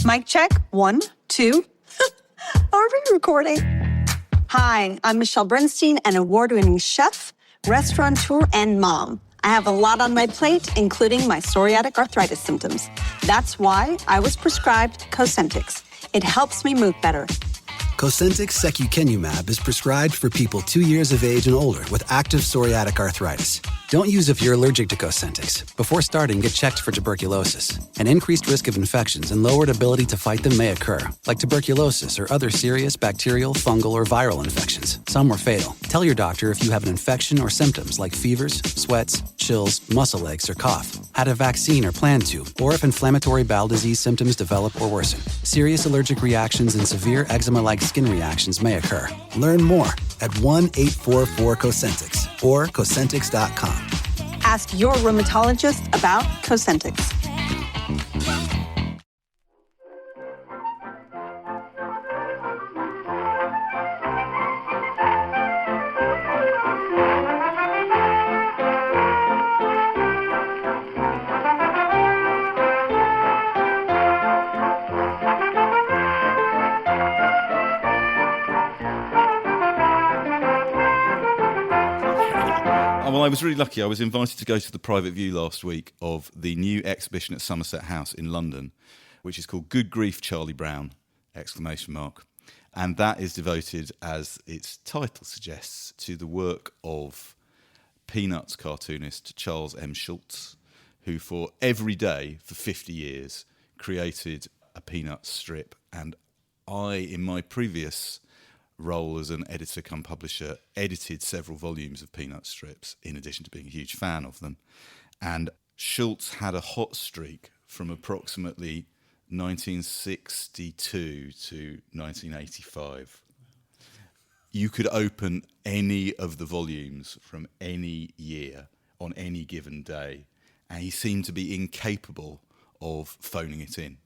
Mic check, 1, 2. Are we recording? Hi, I'm Michelle Bernstein, an award-winning chef, restaurateur, and mom. I have a lot on my plate, including my psoriatic arthritis symptoms. That's why I was prescribed Cosentyx. It helps me move better. Cosentyx secukinumab is prescribed for people 2 years of age and older with active psoriatic arthritis. Don't use if you're allergic to Cosentyx. Before starting, get checked for tuberculosis. An increased risk of infections and lowered ability to fight them may occur, like tuberculosis or other serious bacterial, fungal, or viral infections. Some were fatal. Tell your doctor if you have an infection or symptoms like fevers, sweats, chills, muscle aches, or cough, had a vaccine or plan to, or if inflammatory bowel disease symptoms develop or worsen. Serious allergic reactions and severe eczema-like skin reactions may occur. Learn more at 1-844-COSENTYX or Cosentyx.com. Ask your rheumatologist about Cosentyx. Well, I was really lucky. I was invited to go to the private view last week of the new exhibition at Somerset House in London, which is called Good Grief, Charlie Brown! ! And that is devoted, as its title suggests, to the work of Peanuts cartoonist Charles M. Schulz, who for every day for 50 years created a Peanuts strip. And I, in my previous role as an editor come publisher, edited several volumes of Peanuts strips in addition to being a huge fan of them. And Schulz had a hot streak from approximately 1962 to 1985. You could open any of the volumes from any year on any given day, and he seemed to be incapable of phoning it in.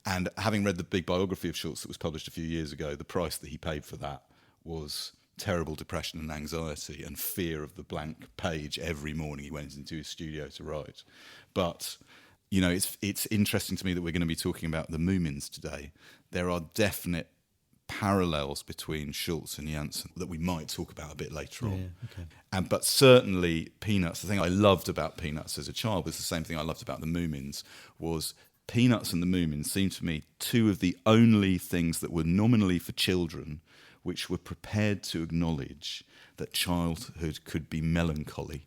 And having read the big biography of Schulz that was published a few years ago, the price that he paid for that was terrible depression and anxiety and fear of the blank page every morning he went into his studio to write. But, you know, it's interesting to me that we're going to be talking about the Moomins today. There are definite parallels between Schulz and Jansz that we might talk about a bit later on. Okay. But certainly Peanuts, the thing I loved about Peanuts as a child was the same thing I loved about the Moomins, was Peanuts and the Moomins seemed to me two of the only things that were nominally for children which were prepared to acknowledge that childhood could be melancholy.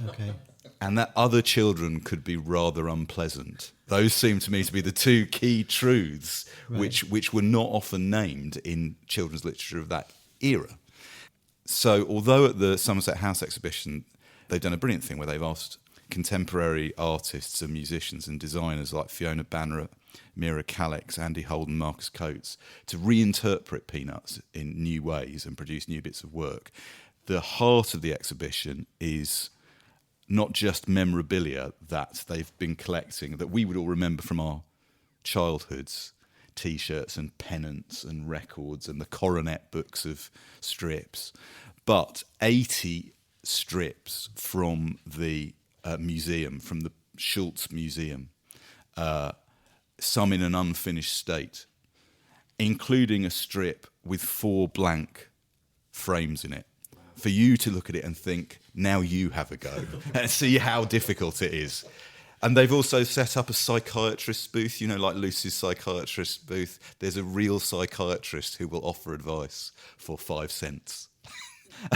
Okay. And that other children could be rather unpleasant. Those seem to me to be the two key truths which were not often named in children's literature of that era. So although at the Somerset House exhibition they've done a brilliant thing where they've asked contemporary artists and musicians and designers like Fiona Banner, Mira Calix, Andy Holden, Marcus Coates to reinterpret Peanuts in new ways and produce new bits of work. The heart of the exhibition is not just memorabilia that they've been collecting, that we would all remember from our childhoods, T-shirts and pennants and records and the Coronet books of strips, but 80 strips from the museum, from the Schulz Museum, some in an unfinished state, including a strip with 4 blank frames in it, for you to look at it and think, now you have a go, and see how difficult it is. And they've also set up a psychiatrist's booth, you know, like Lucy's psychiatrist's booth. There's a real psychiatrist who will offer advice for 5 cents.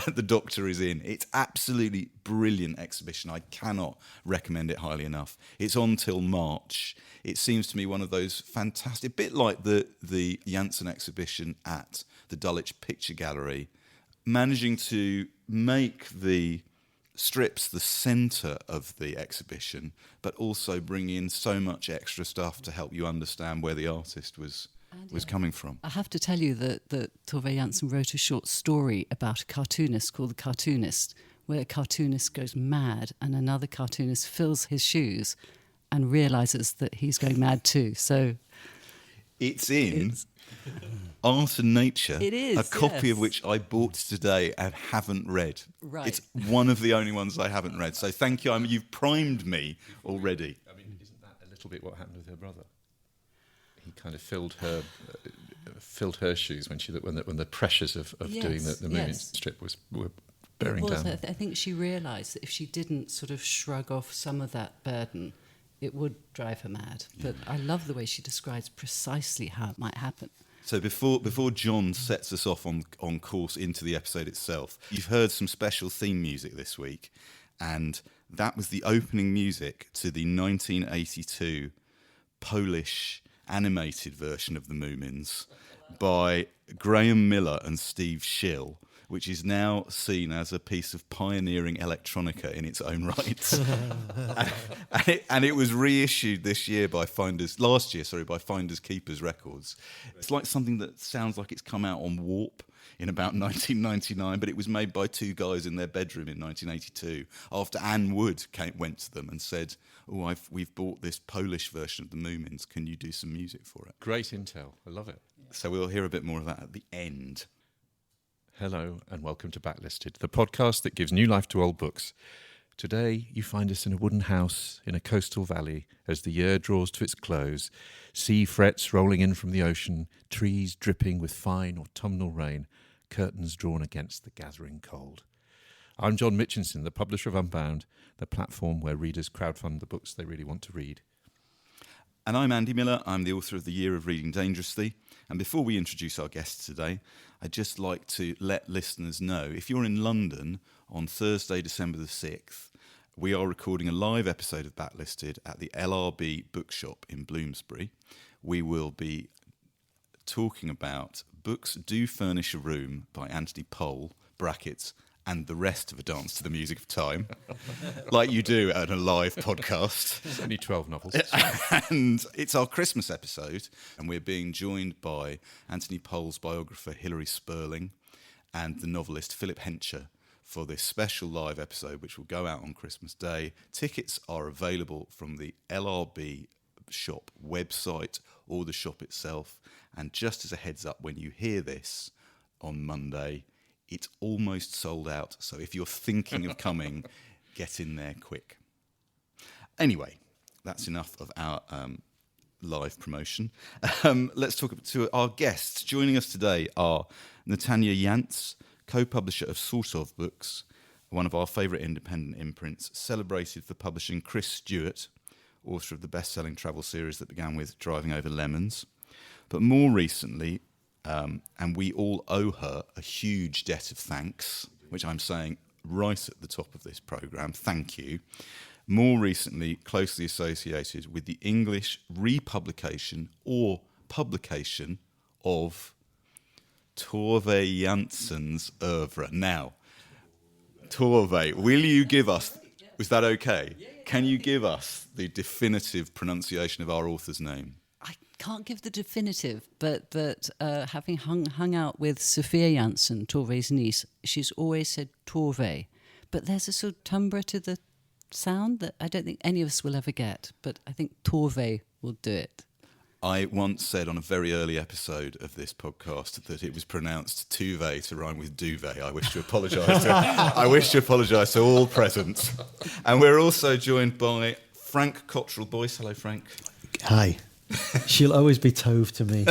The doctor is in. It's absolutely brilliant exhibition. I cannot recommend it highly enough. It's on till March. It seems to me one of those fantastic, a bit like the Jansz exhibition at the Dulwich Picture Gallery, managing to make the strips the centre of the exhibition, but also bring in so much extra stuff to help you understand where the artist was coming from. I have to tell you that Tove Jansson wrote a short story about a cartoonist called The Cartoonist, where a cartoonist goes mad and another cartoonist fills his shoes and realises that he's going mad too. So it's in Art and Nature, it is, a copy yes. of which I bought today and haven't read. Right. It's one of the only ones I haven't read. So thank you. I mean, you've primed me already. I mean, isn't that a little bit what happened with her brother? he kind of filled her shoes when the pressures of doing the Moomin strip were bearing down. I think she realised that if she didn't sort of shrug off some of that burden, it would drive her mad. But I love the way she describes precisely how it might happen. So before John sets us off on course into the episode itself, you've heard some special theme music this week, and that was the opening music to the 1982 Polish animated version of the Moomins by Graham Miller and Steve Schill, which is now seen as a piece of pioneering electronica in its own right. and it was reissued last year by Finders Keepers Records. It's like something that sounds like it's come out on Warp in about 1999, but it was made by two guys in their bedroom in 1982 after Anne Wood went to them and said, we've bought this Polish version of the Moomins, can you do some music for it? Great intel, I love it. So we'll hear a bit more of that at the end. Hello and welcome to Backlisted, the podcast that gives new life to old books. Today you find us in a wooden house in a coastal valley as the year draws to its close, sea frets rolling in from the ocean, trees dripping with fine autumnal rain, curtains drawn against the gathering cold. I'm John Mitchinson, the publisher of Unbound, the platform where readers crowdfund the books they really want to read. And I'm Andy Miller, I'm the author of The Year of Reading Dangerously. And before we introduce our guests today, I'd just like to let listeners know, if you're in London on Thursday, December the 6th, we are recording a live episode of Backlisted at the LRB bookshop in Bloomsbury. We will be talking about Books Do Furnish a Room by Anthony Powell, brackets, and the rest of A Dance to the Music of Time, like you do at a live podcast. It's only 12 novels. And it's our Christmas episode, and we're being joined by Anthony Powell's biographer Hilary Spurling and the novelist Philip Hencher for this special live episode, which will go out on Christmas Day. Tickets are available from the LRB shop website or the shop itself. And just as a heads up, when you hear this on Monday, it's almost sold out. So if you're thinking of coming, get in there quick. Anyway, that's enough of our live promotion. Let's talk to our guests. Joining us today are Natania Jansz, co-publisher of Sort of Books, one of our favourite independent imprints, celebrated for publishing Chris Stewart, author of the best-selling travel series that began with Driving Over Lemons. But more recently, and we all owe her a huge debt of thanks, which I'm saying right at the top of this programme, thank you. More recently, closely associated with the English republication or publication of Tove Jansson's oeuvre. Now, Tove, will you give us, is that okay? Can you give us the definitive pronunciation of our author's name? I can't give the definitive, but having hung out with Sophia Jansson, Tove's niece, she's always said Tove. But there's a sort of timbre to the sound that I don't think any of us will ever get. But I think Tove will do it. I once said on a very early episode of this podcast that it was pronounced Tuve to rhyme with duvet. I wish to apologise to all present. And we're also joined by Frank Cottrell-Boyce. Hello, Frank. Hi. She'll always be Tove to me.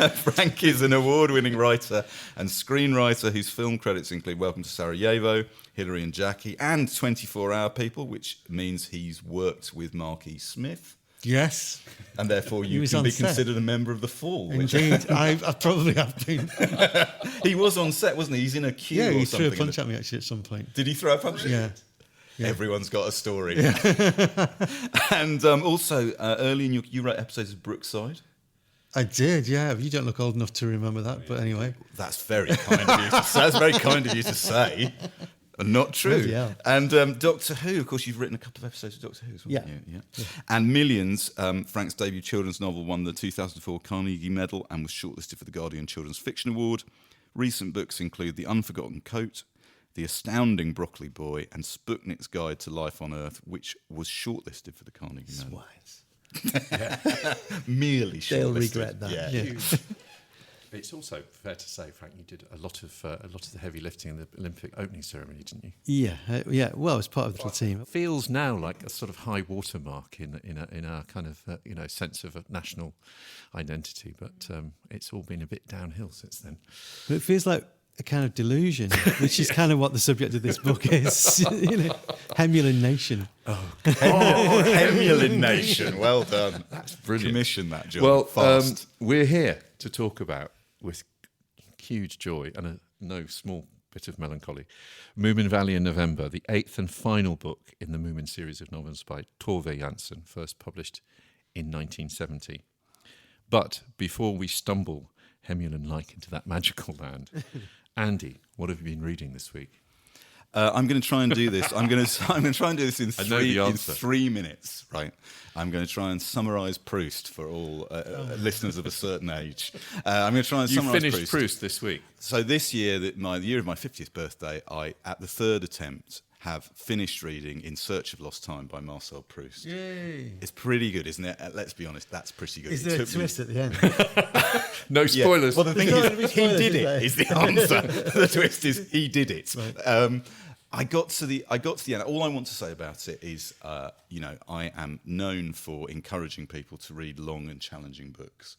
Frank is an award-winning writer and screenwriter whose film credits include Welcome to Sarajevo, Hilary and Jackie, and 24 Hour People, which means he's worked with Mark E. Smith. Yes. And therefore you can be considered a member of the Fall. Indeed. I probably have been. He was on set, wasn't he? He's in a queue or something. Yeah, he threw a punch at me actually at some point. Did he throw a punch at you? Yeah. Everyone's got a story. Yeah. And also, early in you wrote episodes of Brookside. I did, yeah. You don't look old enough to remember that, but anyway. That's very kind of you to say. That's very kind of you to say. Not true. Yeah. And Doctor Who, of course, you've written a couple of episodes of Doctor Who as well. Yeah. And Millions, Frank's debut children's novel, won the 2004 Carnegie Medal and was shortlisted for the Guardian Children's Fiction Award. Recent books include The Unforgotten Coat, The Astounding Broccoli Boy, and Sputnik's Guide to Life on Earth, which was shortlisted for the Carnegie Medal. Swines. Merely shortlisted. They'll regret that. Yeah. It's also fair to say, Frank, you did a lot of the heavy lifting in the Olympic opening ceremony, didn't you? Yeah. Well, as part of the little team. It feels now like a sort of high watermark in our kind of sense of a national identity, but it's all been a bit downhill since then. But it feels like a kind of delusion, which is kind of what the subject of this book is. Hemulan Nation. Hemulan Nation. Well done. That's brilliant. Commission that, John. Well, fast. We're here to talk about, with huge joy and no small bit of melancholy, Moominvalley in November, the 8th and final book in the Moomin series of novels by Tove Jansson, first published in 1970. But before we stumble Hemulan-like into that magical land, Andy, what have you been reading this week? I'm going to try and do this. I'm going to try and do this in 3 minutes. Right. I'm going to try and summarise Proust for all listeners of a certain age. I'm going to try and summarise Proust. You finished Proust this week. So this year, the year of my 50th birthday, I, at the third attempt, have finished reading In Search of Lost Time by Marcel Proust. Yay! It's pretty good, isn't it? Let's be honest, that's pretty good. Is there a twist at the end? No spoilers. Yeah. Well, the thing is, he did it. Is the answer. The twist is he did it. Right. I got to the end. All I want to say about it is, I am known for encouraging people to read long and challenging books.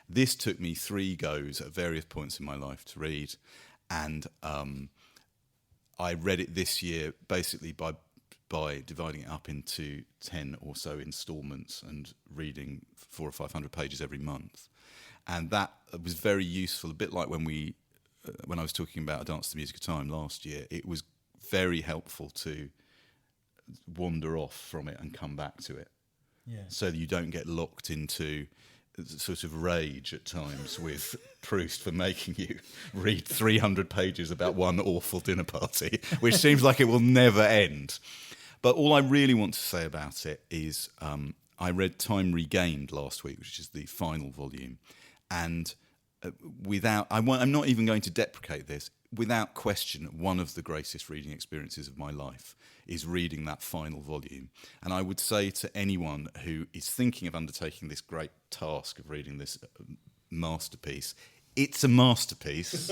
This took me 3 goes at various points in my life to read, and I read it this year basically by dividing it up into 10 or so instalments and reading 400 or 500 pages every month, and that was very useful. A bit like when I was talking about A Dance to the Music of Time last year, it was very helpful to wander off from it and come back to it, so that you don't get locked into sort of rage at times with Proust for making you read 300 pages about one awful dinner party, which seems like it will never end. But all I really want to say about it is I read Time Regained last week, which is the final volume, and I'm not even going to deprecate this, without question, one of the greatest reading experiences of my life is reading that final volume. And I would say to anyone who is thinking of undertaking this great task of reading this masterpiece, it's a masterpiece,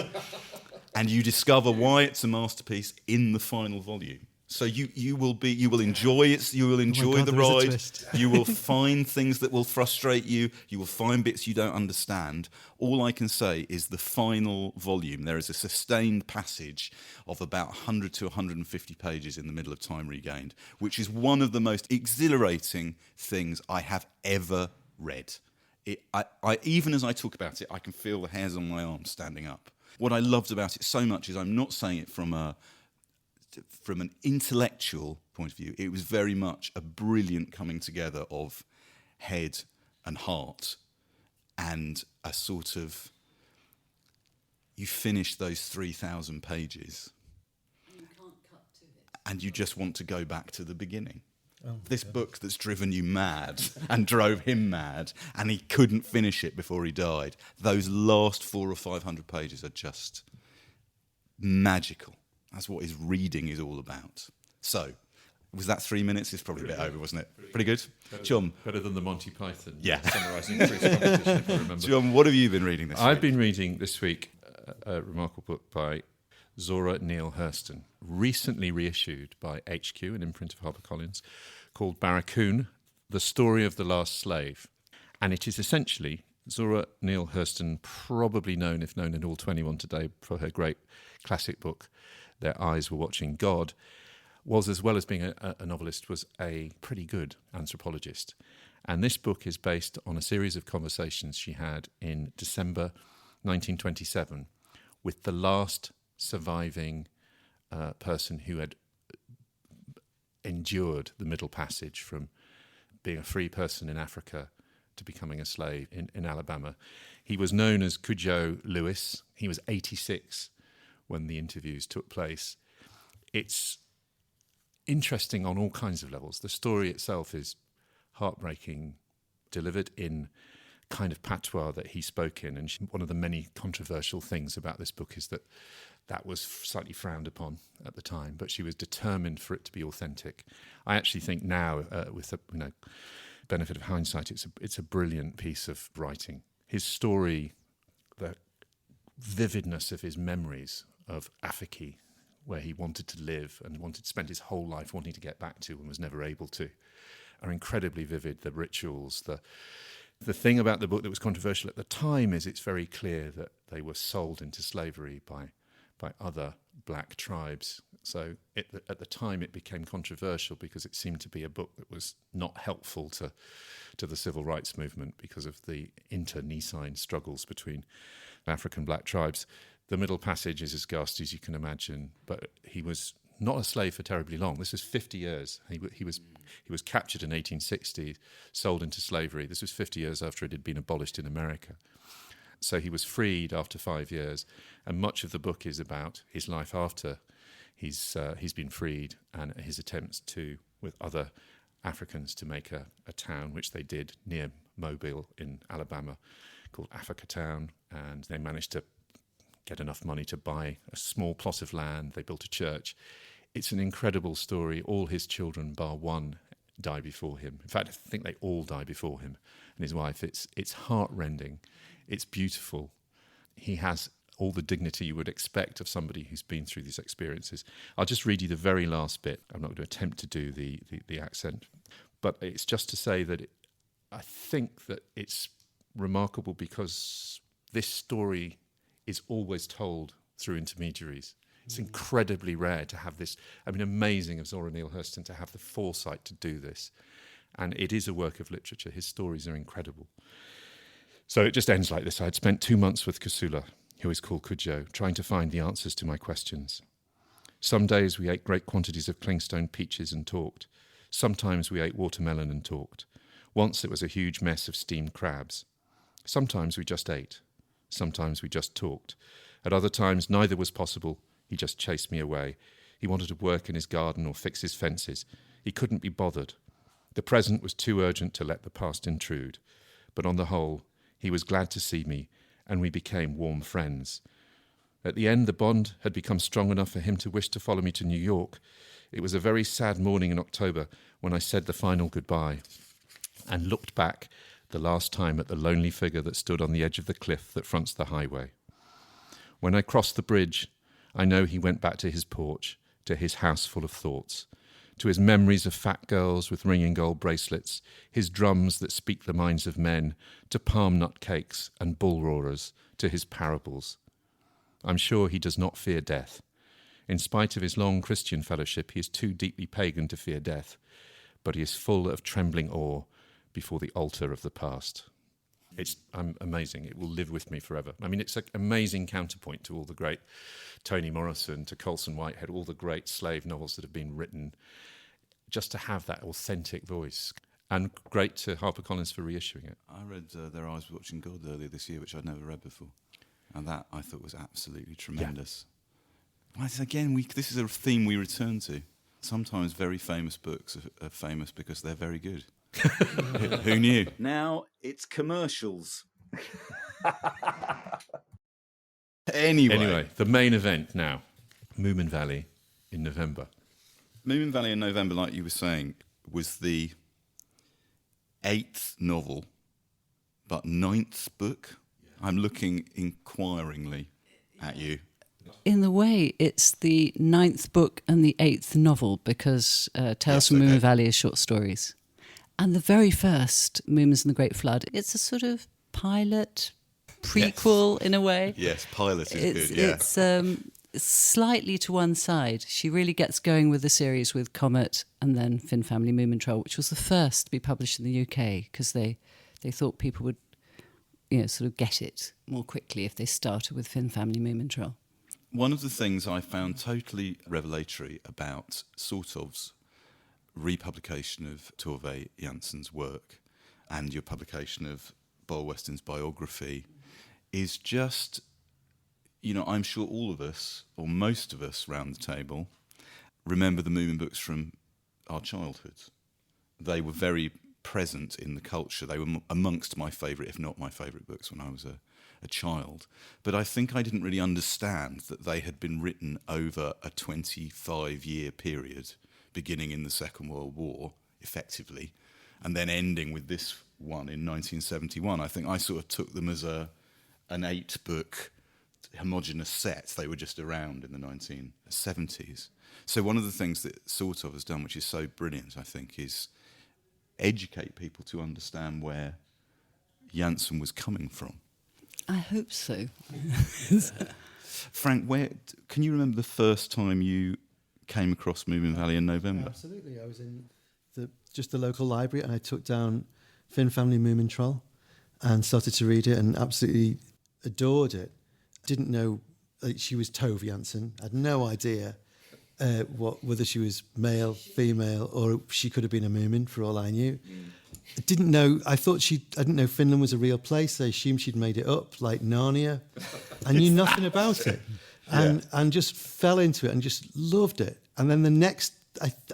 and you discover why it's a masterpiece in the final volume. So you will enjoy it. You will enjoy the ride. You will find things that will frustrate you. You will find bits you don't understand. All I can say is the final volume. There is a sustained passage of about 100 to 150 pages in the middle of Time Regained, which is one of the most exhilarating things I have ever read. I even as I talk about it, I can feel the hairs on my arms standing up. What I loved about it so much is I'm not saying it from an intellectual point of view. It was very much a brilliant coming together of head and heart, and a sort of, you finish those 3,000 pages and you can't cut to it, and you just want to go back to the beginning. This book that's driven you mad and drove him mad, and he couldn't finish it before he died. Those last 400 or 500 pages are just magical. That's what his reading is all about. So, was that 3 minutes? It's probably a bit over, wasn't it? Pretty good? John? Better than the Monty Python summarising Proust competition, if I remember. John, what have you been reading this week? I've been reading this week a remarkable book by Zora Neale Hurston, recently reissued by HQ, an imprint of HarperCollins, called Barracoon, The Story of the Last Slave. And it is essentially Zora Neale Hurston, probably known, if known in all 21 today, for her great classic book, Their Eyes Were Watching God, was, as well as being a novelist, was a pretty good anthropologist. And this book is based on a series of conversations she had in December 1927 with the last surviving person who had endured the Middle Passage from being a free person in Africa to becoming a slave in Alabama. He was known as Cudjoe Lewis. He was 86 when the interviews took place. It's interesting on all kinds of levels. The story itself is heartbreaking, delivered in kind of patois that he spoke in. And one of the many controversial things about this book is that was slightly frowned upon at the time, but she was determined for it to be authentic. I actually think now, with the benefit of hindsight, it's a brilliant piece of writing. His story, the vividness of his memories of Afiki, where he wanted to live and wanted to spend his whole life wanting to get back to and was never able to, are incredibly vivid. The rituals, the thing about the book that was controversial at the time is it's very clear that they were sold into slavery by other black tribes. So at the time it became controversial because it seemed to be a book that was not helpful to the civil rights movement because of the internecine struggles between African black tribes. The middle passage is as ghastly as you can imagine, but he was not a slave for terribly long. This was 50 years. He was captured in 1860, sold into slavery. This was 50 years after it had been abolished in America. So he was freed after 5 years, and much of the book is about his life after he's been freed and his attempts to, with other Africans, to make a town, which they did near Mobile in Alabama, called Africa Town, and they managed to get enough money to buy a small plot of land. They built a church. It's an incredible story. All his children, bar one, die before him. In fact, I think they all die before him and his wife. It's heart-rending. It's beautiful. He has all the dignity you would expect of somebody who's been through these experiences. I'll just read you the very last bit. I'm not going to attempt to do the accent, but it's just to say that I think that it's remarkable because this story is always told through intermediaries. It's incredibly rare to have this. I mean, amazing of Zora Neale Hurston to have the foresight to do this. And it is a work of literature. His stories are incredible. So it just ends like this. I had spent 2 months with Kusula, who is called Kujo, trying to find the answers to my questions. Some days we ate great quantities of clingstone peaches and talked. Sometimes we ate watermelon and talked. Once it was a huge mess of steamed crabs. Sometimes we just ate. Sometimes we just talked. At other times, neither was possible. He just chased me away. He wanted to work in his garden or fix his fences. He couldn't be bothered. The present was too urgent to let the past intrude. But on the whole, he was glad to see me, and we became warm friends. At the end, the bond had become strong enough for him to wish to follow me to New York. It was a very sad morning in October when I said the final goodbye and looked back the last time at the lonely figure that stood on the edge of the cliff that fronts the highway. When I crossed the bridge, I know he went back to his porch, to his house full of thoughts, to his memories of fat girls with ringing gold bracelets, his drums that speak the minds of men, to palm nut cakes and bull roarers, to his parables. I'm sure he does not fear death. In spite of his long Christian fellowship, he is too deeply pagan to fear death, but he is full of trembling awe before the altar of the past. It's amazing. It will live with me forever. I mean, it's an amazing counterpoint to all the great Toni Morrison, to Colson Whitehead, all the great slave novels that have been written, just to have that authentic voice. And great to HarperCollins for reissuing it. I read Their Eyes Were Watching God earlier this year, which I'd never read before. And that I thought was absolutely tremendous. Yeah. Again, this is a theme we return to. Sometimes very famous books are famous because they're very good. Who knew? Now it's commercials. Anyway, the main event now, Moominvalley in November. Moominvalley in November, like you were saying, was the 8th novel, but 9th book. I'm looking inquiringly at you. In the way, it's the 9th book and the 8th novel because Tales from Moominvalley is short stories. And the very first, Moomins and the Great Flood, it's a sort of pilot, prequel in a way. Yes, pilot is good, yeah. It's slightly to one side. She really gets going with the series with Comet and then Finn Family Moomin Troll, which was the first to be published in the UK because they thought people would sort of get it more quickly if they started with Finn Family Moomin Troll. One of the things I found totally revelatory about sort of's republication of Tove Jansson's work and your publication of Boyle Weston's biography is just, I'm sure all of us, or most of us round the table, remember the Moomin books from our childhoods. They were very present in the culture. They were amongst my favourite, if not my favourite books when I was a child. But I think I didn't really understand that they had been written over a 25-year period, beginning in the Second World War, effectively, and then ending with this one in 1971. I think I sort of took them as an 8-book homogenous sets. They were just around in the 1970s. So one of the things that sort of has done, which is so brilliant, I think, is educate people to understand where Jansson was coming from. I hope so. Frank, can you remember the first time you came across Moominvalley in November? Absolutely. I was in just the local library, and I took down Finn Family Moomin Troll and started to read it and absolutely adored it. Didn't know she was Tove Jansson. I had no idea whether she was male, female, or she could have been a Moomin for all I knew. I didn't know Finland was a real place. I assumed she'd made it up, like Narnia. I knew nothing about it, and just fell into it and just loved it. And then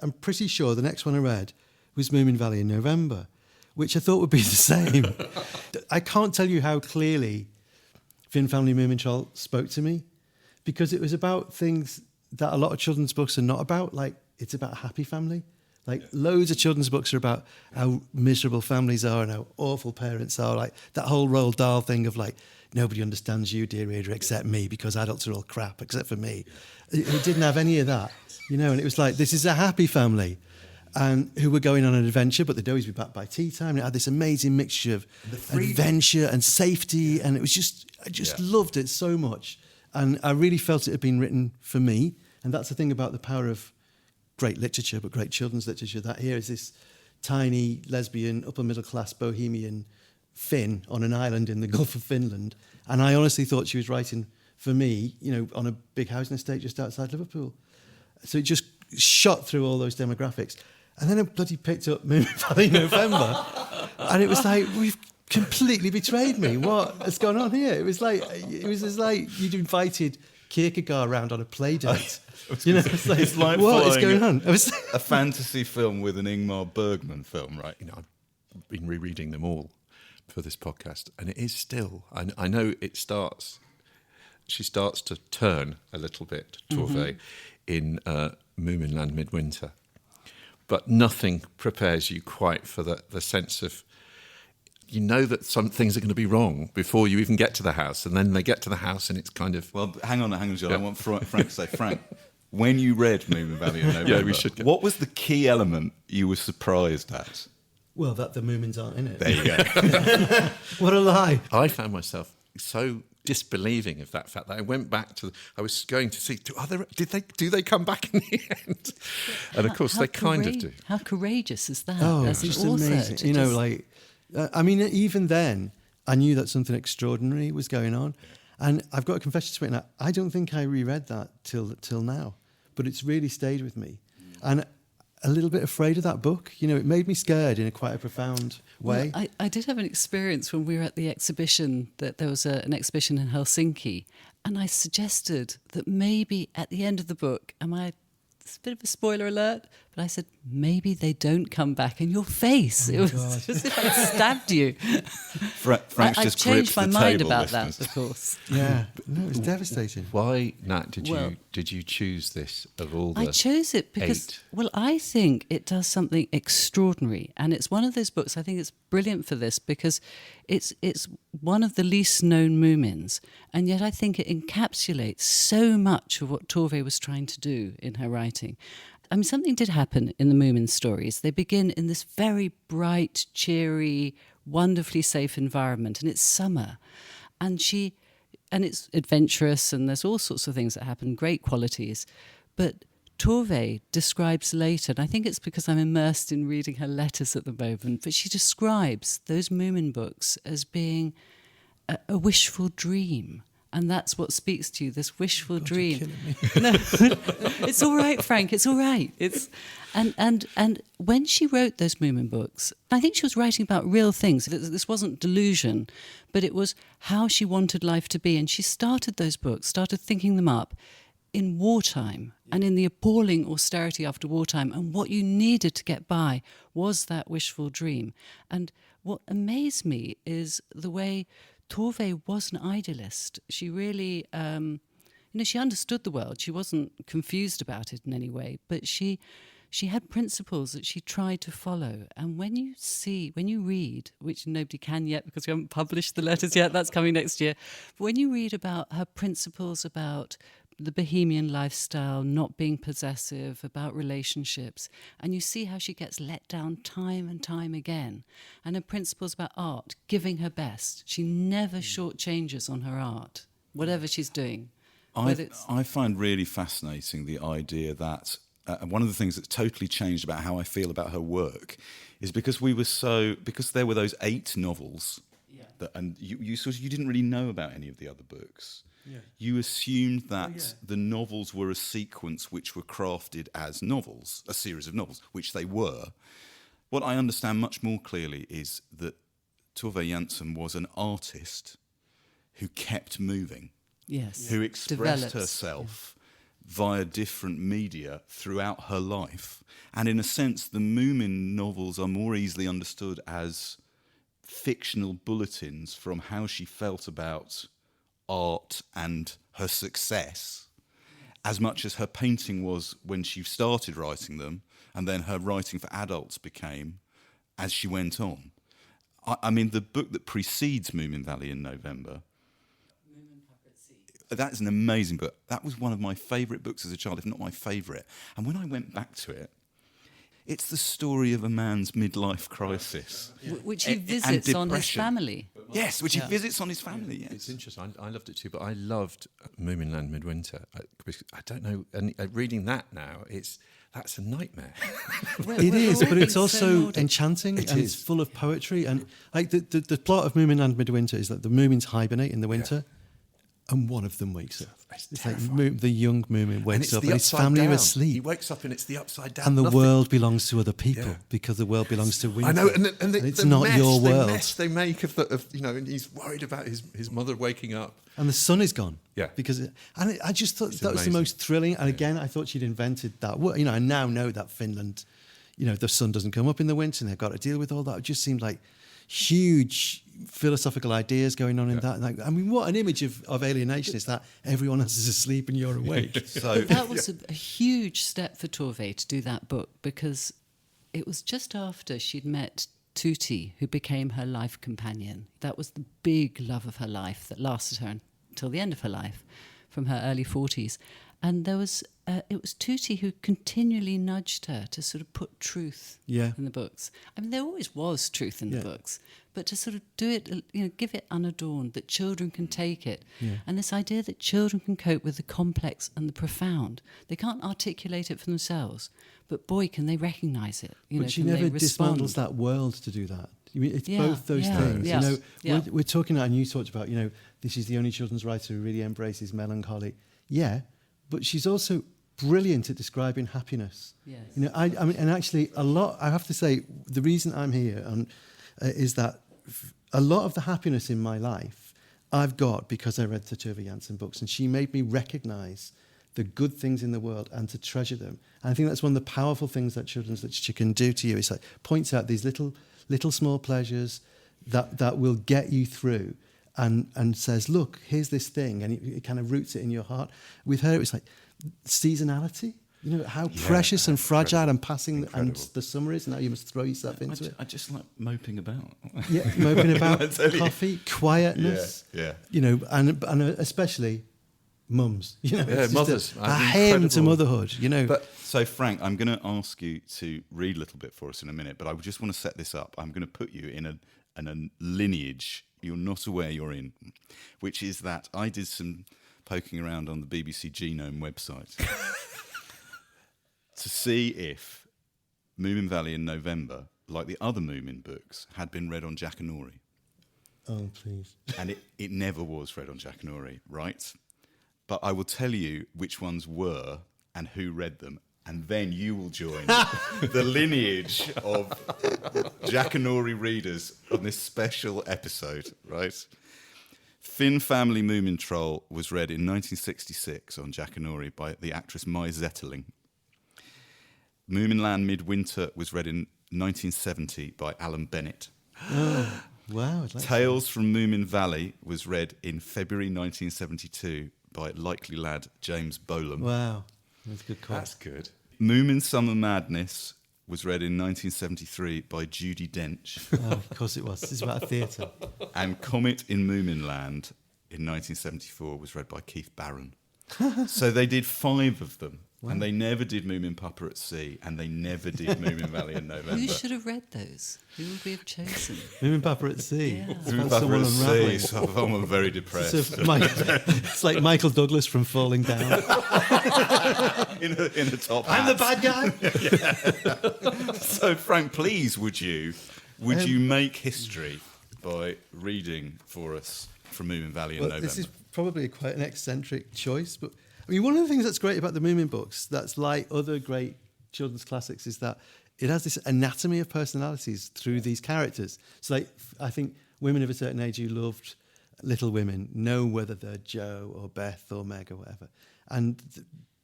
I'm pretty sure the next one I read was Moominvalley in November, which I thought would be the same. I can't tell you how clearly Finn Family Moomin Troll spoke to me, because it was about things that a lot of children's books are not about. Like, it's about a happy family. Like, loads of children's books are about how miserable families are and how awful parents are. Like, that whole Roald Dahl thing of, like, nobody understands you, dear reader, except me, because adults are all crap, except for me. It didn't have any of that, and it was like, this is a happy family, and who were going on an adventure, but they'd always be back by tea time. And it had this amazing mixture of adventure and safety, and it was I just loved it so much. And I really felt it had been written for me. And that's the thing about the power of great literature, but great children's literature, that here is this tiny, lesbian, upper-middle-class bohemian Finn on an island in the Gulf of Finland. And I honestly thought she was writing for me, on a big housing estate just outside Liverpool. So it just shot through all those demographics. And then I bloody picked up Moominvalley November. And it was like, we've completely betrayed me. What has gone on here? It was as like you'd invited Kierkegaard around on a play date. It's like what is going on? A fantasy film with an Ingmar Bergman film, right? I've been rereading them all for this podcast, and it is still. I know it starts. She starts to turn a little bit, Tove, in Moominland Midwinter, but nothing prepares you quite for the sense of. That some things are going to be wrong before you even get to the house, and then they get to the house, and it's kind of. Well, hang on, John. I want Frank to say, Frank, when you read Moominvalley in November, we should. What was the key element you were surprised at? Well, that the Moomins aren't in it. There you go. What a lie! I found myself so disbelieving of that fact that I went back to. I was going to see. Do they come back in the end? And of course, they kind of do. How courageous is that? Oh, as just an author, amazing! Even then, I knew that something extraordinary was going on. And I've got a confession to make now. I don't think I reread that till now. But it's really stayed with me. And a little bit afraid of that book. It made me scared in quite a profound way. Well, I did have an experience when we were at the exhibition, that there was an exhibition in Helsinki. And I suggested that maybe at the end of the book, it's a bit of a spoiler alert, but I said, maybe they don't come back in your face. It was as if I'd stabbed you. Frank's I've just changed my mind table, about listeners. that, of course. Yeah, no, it was devastating. Why, Nat, did you choose this of all the I chose it because, 8? well, I think it does something extraordinary. And it's one of those books, I think it's brilliant for this, because it's one of the least known Moomins. And yet I think it encapsulates so much of what Tove was trying to do in her writing. I mean, something did happen in the Moomin stories. They begin in this very bright, cheery, wonderfully safe environment, and it's summer. And it's adventurous, and there's all sorts of things that happen, great qualities. But Tove describes later, and I think it's because I'm immersed in reading her letters at the moment, but she describes those Moomin books as being a wishful dream. And that's what speaks to you, this wishful dream. No, it's all right, Frank, it's all right. And when she wrote those Moomin books, I think she was writing about real things. This wasn't delusion, but it was how she wanted life to be. And she started those books, started thinking them up in wartime and in the appalling austerity after wartime. And what you needed to get by was that wishful dream. And what amazed me is the way Tove was an idealist. She really, she understood the world. She wasn't confused about it in any way, but she she had principles that she tried to follow. And when you read, which nobody can yet because we haven't published the letters yet, that's coming next year. But when you read about her principles about the bohemian lifestyle, not being possessive, about relationships, and you see how she gets let down time and time again, and her principles about art, giving her best. She never shortchanges on her art, whatever she's doing. I find really fascinating the idea that one of the things that's totally changed about how I feel about her work is because there were those 8 novels, and you didn't really know about any of the other books. Yeah. You assumed that the novels were a sequence which were crafted as novels, a series of novels, which they were. What I understand much more clearly is that Tove Jansson was an artist who kept moving, who expressed herself via different media throughout her life. And in a sense, the Moomin novels are more easily understood as fictional bulletins from how she felt about art and her success, as much as her painting was when she started writing them, and then her writing for adults became as she went on. I mean, the book that precedes Moominvalley in November, that's an amazing book. That was one of my favourite books as a child, if not my favourite. And when I went back to it, it's the story of a man's midlife crisis. Which he visits on his family. Yes, which he visits on his family, yes. It's interesting. I loved it too, but I loved Moominland Midwinter. I don't know, and reading that now, that's a nightmare. It is, but it's also enchanting it's full of poetry. And like the plot of Moominland Midwinter is that the Moomins hibernate in the winter. And one of them wakes up. It's like the young Moomin wakes up and his family are asleep. He wakes up and it's the upside down. And the world belongs to other people because the world belongs to winter. I know, and it's not your world. The mess they make and he's worried about his mother waking up. And the sun is gone. Yeah. I just thought that was the most thrilling. And again, I thought she'd invented that. I now know that Finland, the sun doesn't come up in the winter and they've got to deal with all that. It just seemed like huge philosophical ideas going on in that. Like, I mean, what an image of alienation is that everyone else is asleep and you're awake. So that was a huge step for Tove to do that book, because it was just after she'd met Tutti, who became her life companion. That was the big love of her life that lasted her until the end of her life, from her early 40s. And it was Tutti who continually nudged her to sort of put truth in the books. I mean, there always was truth in the books, but to sort of do it, give it unadorned, that children can take it. Yeah. And this idea that children can cope with the complex and the profound. They can't articulate it for themselves, but boy, can they recognise it. But she never dismantles that world to do that. I mean, it's both those things. Yes. We're talking about, and you talked about, this is the only children's writer who really embraces melancholy. Yeah, but she's also brilliant at describing happiness. Yes. I mean, and actually, I have to say, the reason I'm here is that a lot of the happiness in my life I've got because I read the Tove Jansson books, and she made me recognise the good things in the world and to treasure them. And I think that's one of the powerful things that children's literature can do to you. It's like points out these little small pleasures that will get you through, and says, look, here's this thing, and it kind of roots it in your heart. With her, it was like seasonality. How precious and fragile and passing and the summer is. Now you must throw yourself into it. I just like moping about. Yeah, moping about, coffee, quietness. Yeah. And especially mums. Mothers. A hymn to motherhood. So Frank, I'm going to ask you to read a little bit for us in a minute, but I just want to set this up. I'm going to put you in a lineage you're not aware you're in, which is that I did some poking around on the BBC Genome website to see if Moominvalley in November, like the other Moomin books, had been read on Jackanory. Oh, please. And it never was read on Jackanory, right? But I will tell you which ones were and who read them, and then you will join the lineage of Jackanory readers on this special episode, right? Finn Family Moomin Troll was read in 1966 on Jackanory by the actress Mai Zetterling. Moominland Midwinter was read in 1970 by Alan Bennett. Oh, wow. Tales from Moominvalley was read in February 1972 by likely lad James Bolam. Wow. That's good call. That's good. Moomin Summer Madness was read in 1973 by Judi Dench. Oh, of course it was. This is about a theatre. And Comet in Moominland in 1974 was read by Keith Barron. So they did 5 of them. Wow. And they never did Moomin Papa at Sea, and they never did Moominvalley in November. Who should have read those? Who would we have chosen? Moomin Papa at Sea. Yeah. Moomin Papa at Sea. Someone very depressed. It's like Michael Douglas from Falling Down. in a top hat. I'm the bad guy. So, Frank, please, would you make history by reading for us from Moominvalley in November? This is probably quite an eccentric choice, but I mean, one of the things that's great about the Moomin books, that's like other great children's classics, is that it has this anatomy of personalities through these characters. So, like, I think women of a certain age who loved Little Women know whether they're Jo or Beth or Meg or whatever. And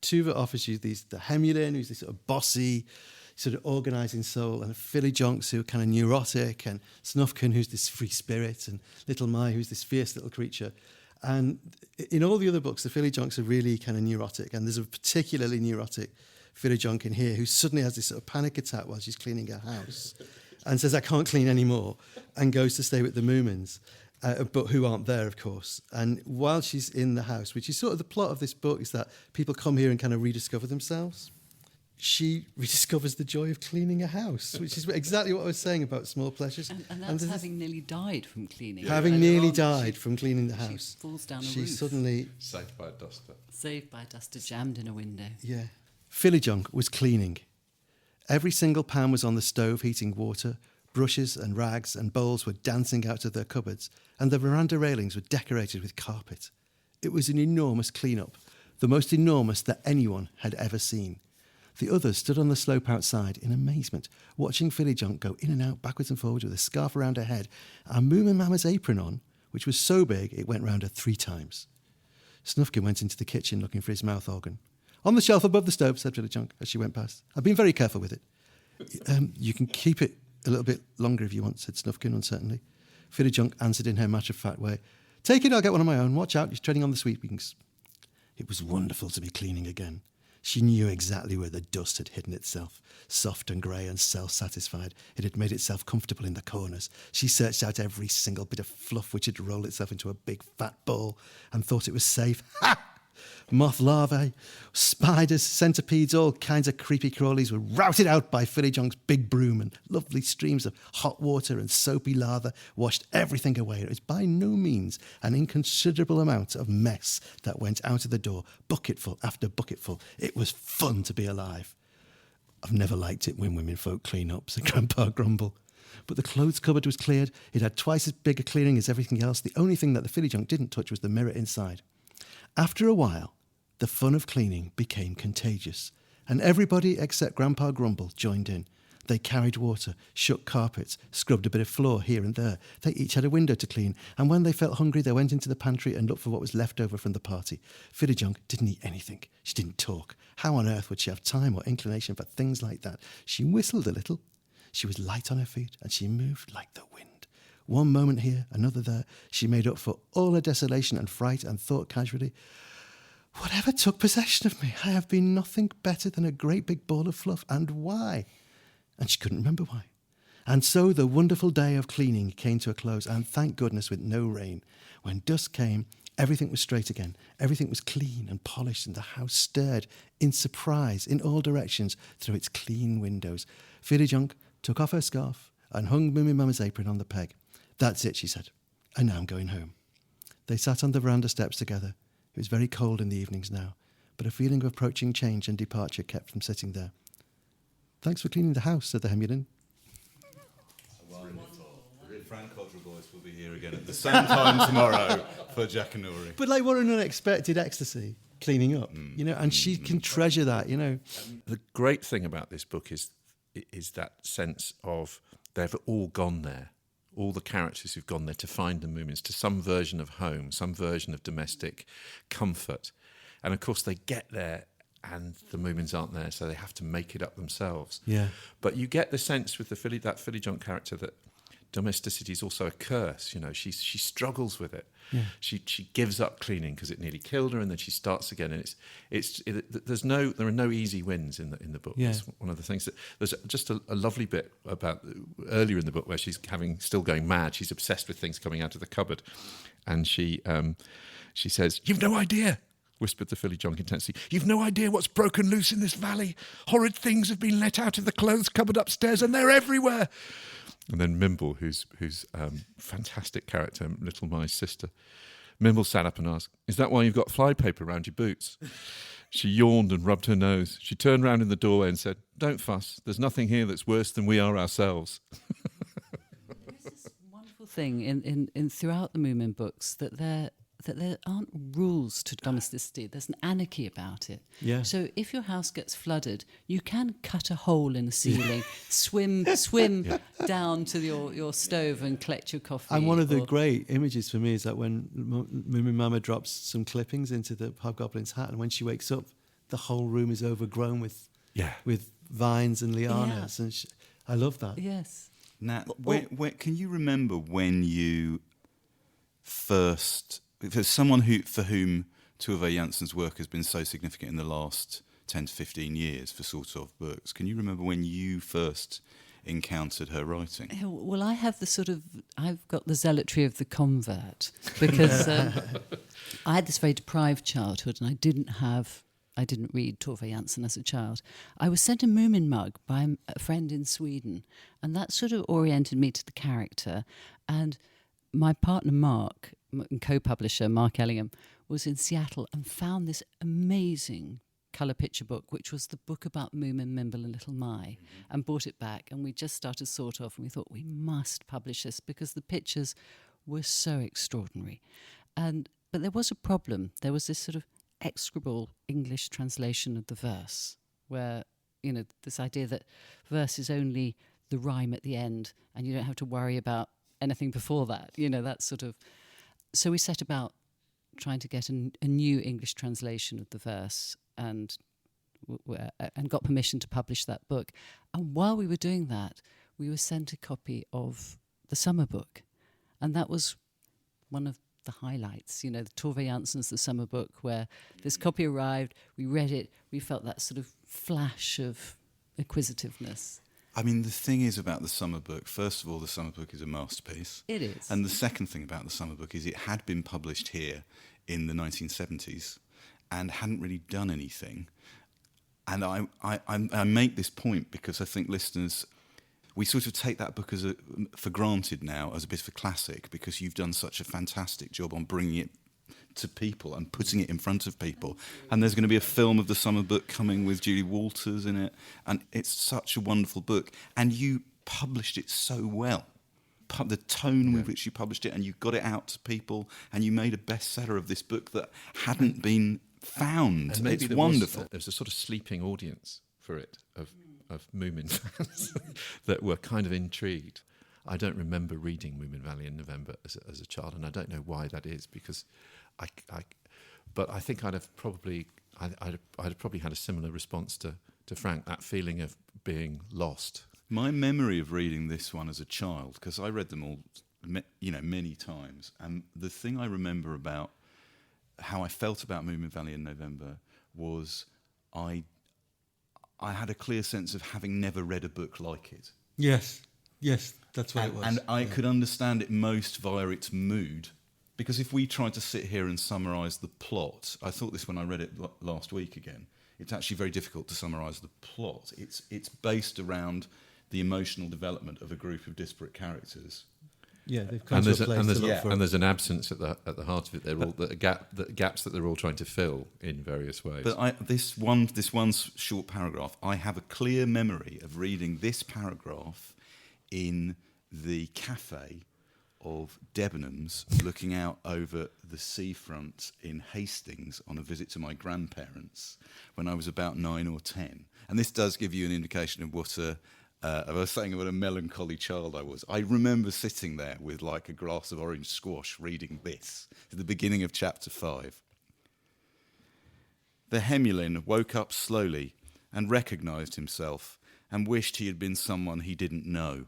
Tove offers you the Hemulin, who's this sort of bossy, sort of organising soul, and Philly Jonks, who are kind of neurotic, and Snufkin, who's this free spirit, and Little Mai, who's this fierce little creature. And in all the other books, the Philly Jonks are really kind of neurotic, and there's a particularly neurotic Philly Jonk in here who suddenly has this sort of panic attack while she's cleaning her house and says, I can't clean anymore, and goes to stay with the Moomins, but who aren't there, of course. And while she's in the house, which is sort of the plot of this book, is that people come here and kind of rediscover themselves. She rediscovers the joy of cleaning a house, which is exactly what I was saying about small pleasures. And that's having nearly died from cleaning. Having nearly died from cleaning the house. She falls down a She roof. suddenly... Saved by a duster. Saved by a duster, jammed in a window. Yeah. Philly Jonk was cleaning. Every single pan was on the stove heating water. Brushes and rags and bowls were dancing out of their cupboards, and the veranda railings were decorated with carpet. It was an enormous clean-up, the most enormous that anyone had ever seen. The others stood on the slope outside in amazement, watching Philly Jonk go in and out, backwards and forwards with a scarf around her head, and Moomin Mama's apron on, which was so big it went round her 3 times. Snufkin went into the kitchen looking for his mouth organ. On the shelf above the stove, said Philly Jonk as she went past. I've been very careful with it. You can keep it a little bit longer if you want, said Snufkin uncertainly. Philly Jonk answered in her matter-of-fact way. Take it, I'll get one of my own. Watch out, you're treading on the sweepings. It was wonderful to be cleaning again. She knew exactly where the dust had hidden itself. Soft and grey and self-satisfied, it had made itself comfortable in the corners. She searched out every single bit of fluff which had rolled itself into a big fat ball and thought it was safe. Ha! Moth larvae, spiders, centipedes, all kinds of creepy crawlies were routed out by Philly Jonk's big broom, and lovely streams of hot water and soapy lather washed everything away. It was by no means an inconsiderable amount of mess that went out of the door, bucketful after bucketful. It was fun to be alive. I've never liked it when women folk clean up, said Grandpa Grumble. But the clothes cupboard was cleared. It had twice as big a clearing as everything else. The only thing that the Philly Jonk didn't touch was the mirror inside. After a while, the fun of cleaning became contagious, and everybody except Grandpa Grumble joined in. They carried water, shook carpets, scrubbed a bit of floor here and there. They each had a window to clean, and when they felt hungry, they went into the pantry and looked for what was left over from the party. Philly Jonk didn't eat anything. She didn't talk. How on earth would she have time or inclination for things like that? She whistled a little. She was light on her feet, and she moved like the wind. One moment here, another there. She made up for all her desolation and fright and thought casually, whatever took possession of me? I have been nothing better than a great big ball of fluff. And why? And she couldn't remember why. And so the wonderful day of cleaning came to a close, and thank goodness with no rain. When dusk came, everything was straight again. Everything was clean and polished, and the house stirred in surprise in all directions through its clean windows. Philly Jonk took off her scarf and hung Moomin Mama's apron on the peg. That's it, she said. And now I'm going home. They sat on the veranda steps together. It was very cold in the evenings now, but a feeling of approaching change and departure kept them sitting there. Thanks for cleaning the house, said the Hemulin. Frank Cottrell-Boyce will be here again at the same time tomorrow for Jack and Nori. But like, what an unexpected ecstasy, cleaning up, and she can treasure that, The great thing about this book is that sense of they've all gone there. All the characters who've gone there to find the Moomins, to some version of home, some version of domestic comfort. And of course they get there and the Moomins aren't there, so they have to make it up themselves. Yeah. But you get the sense with that Philly Jonk character that domesticity is also a curse. You know, she struggles with it. Yeah. She gives up cleaning because it nearly killed her, and then she starts again. And there are no easy wins in the book. Yeah. It's one of the things that there's just a lovely bit about earlier in the book where she's still going mad. She's obsessed with things coming out of the cupboard, and she says, "You've no idea," whispered the filly Jonk intensely. "You've no idea what's broken loose in this valley. Horrid things have been let out of the clothes cupboard upstairs, and they're everywhere." And then Mimble, who's fantastic character, Little Mai's sister, Mimble sat up and asked, "Is that why you've got flypaper around your boots?" She yawned and rubbed her nose. She turned round in the doorway and said, "Don't fuss. There's nothing here that's worse than we are ourselves." There's this wonderful thing in throughout the Moomin books that there aren't rules to domesticity. There's an anarchy about it. Yeah. So if your house gets flooded, you can cut a hole in the ceiling, swim down to your stove and collect your coffee. And one of the great images for me is that when Moomin Mama drops some clippings into the hobgoblin's hat, and when she wakes up, the whole room is overgrown with vines and lianas. Yeah. And I love that. Yes. Now, can you remember when you first... For someone for whom Tove Jansson's work has been so significant in the last 10 to 15 years for sort of books, can you remember when you first encountered her writing? Well, I've got the zealotry of the convert, because I had this very deprived childhood, and I didn't read Tove Jansson as a child. I was sent a Moomin mug by a friend in Sweden, and that sort of oriented me to the character. And my partner Mark, and co-publisher Mark Ellingham, was in Seattle and found this amazing colour picture book, which was the book about Moomin, Mimble and Little Mai, and bought it back. And we just started sort of, and we thought we must publish this because the pictures were so extraordinary. But there was a problem. There was this sort of execrable English translation of the verse, where, you know, this idea that verse is only the rhyme at the end and you don't have to worry about anything before that, you know, that sort of... So we set about trying to get a new English translation of the verse, and got permission to publish that book. And while we were doing that, we were sent a copy of the summer book, and that was one of the highlights. You know, the Tove Jansson's The Summer Book, where this copy arrived, we read it, we felt that sort of flash of acquisitiveness. I mean, the thing is about the summer book, first of all, the summer book is a masterpiece. It is. And the second thing about the summer book is it had been published here in the 1970s and hadn't really done anything. And I make this point because I think listeners, we sort of take that book for granted now as a bit of a classic, because you've done such a fantastic job on bringing it to people and putting it in front of people. And there's going to be a film of the summer book coming with Julie Walters in it, and it's such a wonderful book, and you published it so well. The tone with which you published it, and you got it out to people, and you made a bestseller of this book that hadn't been found. And maybe it's wonderful. There's a sort of sleeping audience for it of Moomin fans that were kind of intrigued. I don't remember reading Moominvalley in November as a child, and I don't know why that is, because but I think I'd have probably had a similar response to Frank, that feeling of being lost. My memory of reading this one as a child, because I read them all, many times, and the thing I remember about how I felt about Moominvalley in November was I had a clear sense of having never read a book like it. Yes, that's what it was. And I could understand it most via its mood. Because if we tried to sit here and summarise the plot, I thought this when I read it last week again, it's actually very difficult to summarise the plot. It's based around the emotional development of a group of disparate characters. Yeah, they've come to a place to look for. And there's an absence at the heart of it. They're all the gaps that they're all trying to fill in various ways. But this one short paragraph, I have a clear memory of reading this paragraph in the cafe of Debenhams, looking out over the seafront in Hastings on a visit to my grandparents when I was about 9 or 10. And this does give you an indication of what I was saying what a melancholy child I was. I remember sitting there with like a glass of orange squash reading this at the beginning of chapter 5. The Hemulin woke up slowly and recognised himself and wished he had been someone he didn't know.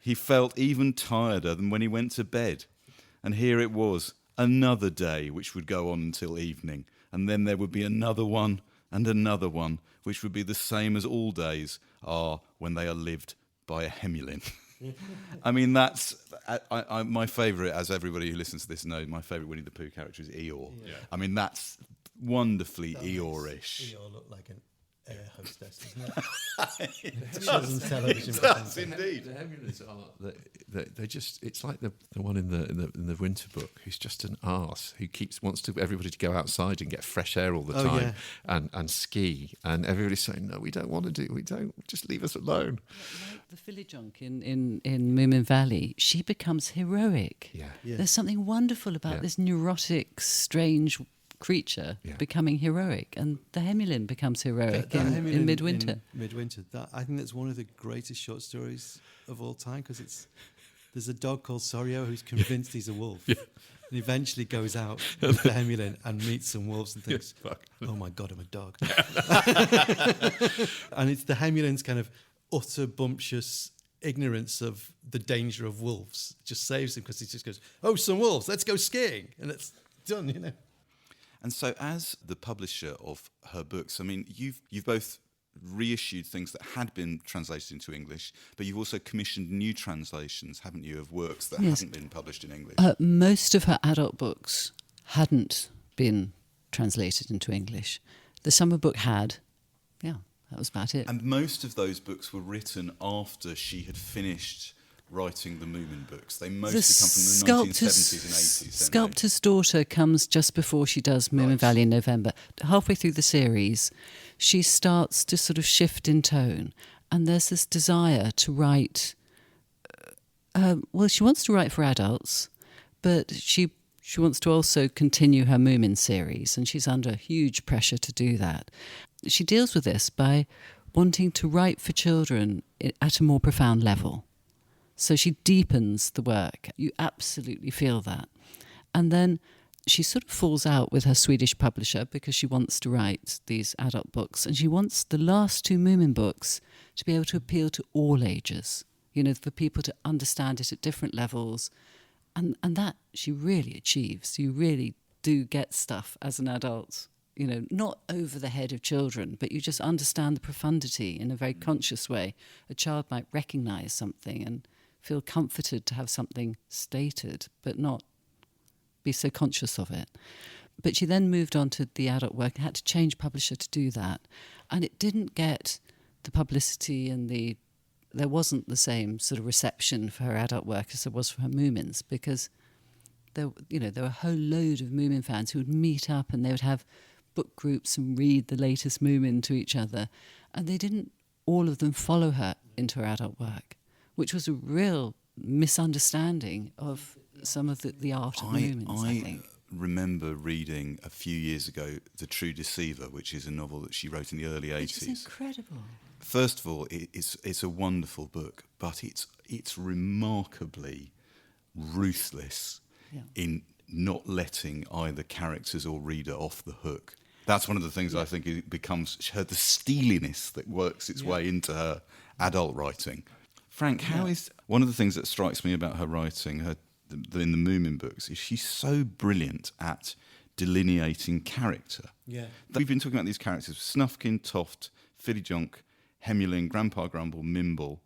He felt even tireder than when he went to bed. And here it was, another day which would go on until evening, and then there would be another one and another one, which would be the same as all days are when they are lived by a hemulin. I mean, that's my favourite, as everybody who listens to this knows, my favourite Winnie the Pooh character is Eeyore. Yeah. I mean, that's wonderfully Eeyore-ish. Eeyore looked like an air hostess, doesn't it? It does indeed. The hemulins are they just, it's like the one in the winter book who's just an arse who wants everybody to go outside and get fresh air all the time and ski, and everybody's saying no, we don't want to do, we don't, just leave us alone. Like the filly junk in Moominvalley, she becomes heroic. Yeah. There's something wonderful about this neurotic, strange creature becoming heroic, and the hemulin becomes heroic in Midwinter. Midwinter, I think that's one of the greatest short stories of all time, because there's a dog called Sorio who's convinced he's a wolf, and eventually goes out with the hemulin and meets some wolves and thinks, "Oh my God, I'm a dog." And it's the hemulin's kind of utter bumptious ignorance of the danger of wolves just saves him, because he just goes, "Oh, some wolves, let's go skiing," and it's done, you know. And so, as the publisher of her books, I mean, you've both reissued things that had been translated into English, but you've also commissioned new translations, haven't you, of works that hadn't been published in English? Most of her adult books hadn't been translated into English. The summer book had. Yeah, that was about it. And most of those books were written after she had finished writing the Moomin books. They mostly come from the 1970s and 80s. Sculptor's Daughter comes just before she does Moominvalley in November. Halfway through the series, she starts to sort of shift in tone, and there's this desire to write. She wants to write for adults, but she wants to also continue her Moomin series, and she's under huge pressure to do that. She deals with this by wanting to write for children at a more profound level. So she deepens the work. You absolutely feel that. And then she sort of falls out with her Swedish publisher because she wants to write these adult books. And she wants the last two Moomin books to be able to appeal to all ages, you know, for people to understand it at different levels. And that she really achieves. You really do get stuff as an adult, you know, not over the head of children, but you just understand the profundity in a very conscious way. A child might recognise something and feel comforted to have something stated, but not be so conscious of it. But she then moved on to the adult work and had to change publisher to do that. And it didn't get the publicity and there wasn't the same sort of reception for her adult work as there was for her Moomins, because there were a whole load of Moomin fans who would meet up and they would have book groups and read the latest Moomin to each other. And they didn't, all of them, follow her into her adult work, which was a real misunderstanding of some of the art of Moomins, I think. I remember reading a few years ago The True Deceiver, which is a novel that she wrote in the early 80s. Which is incredible. First of all, it's a wonderful book, but it's remarkably ruthless in not letting either characters or reader off the hook. That's one of the things I think it becomes the steeliness that works its way into her adult writing. Frank, how is one of the things that strikes me about her writing, in the Moomin books, is she's so brilliant at delineating character. Yeah, we've been talking about these characters: Snufkin, Toft, Fillyjonk, Hemulin, Grandpa Grumble, Mimble.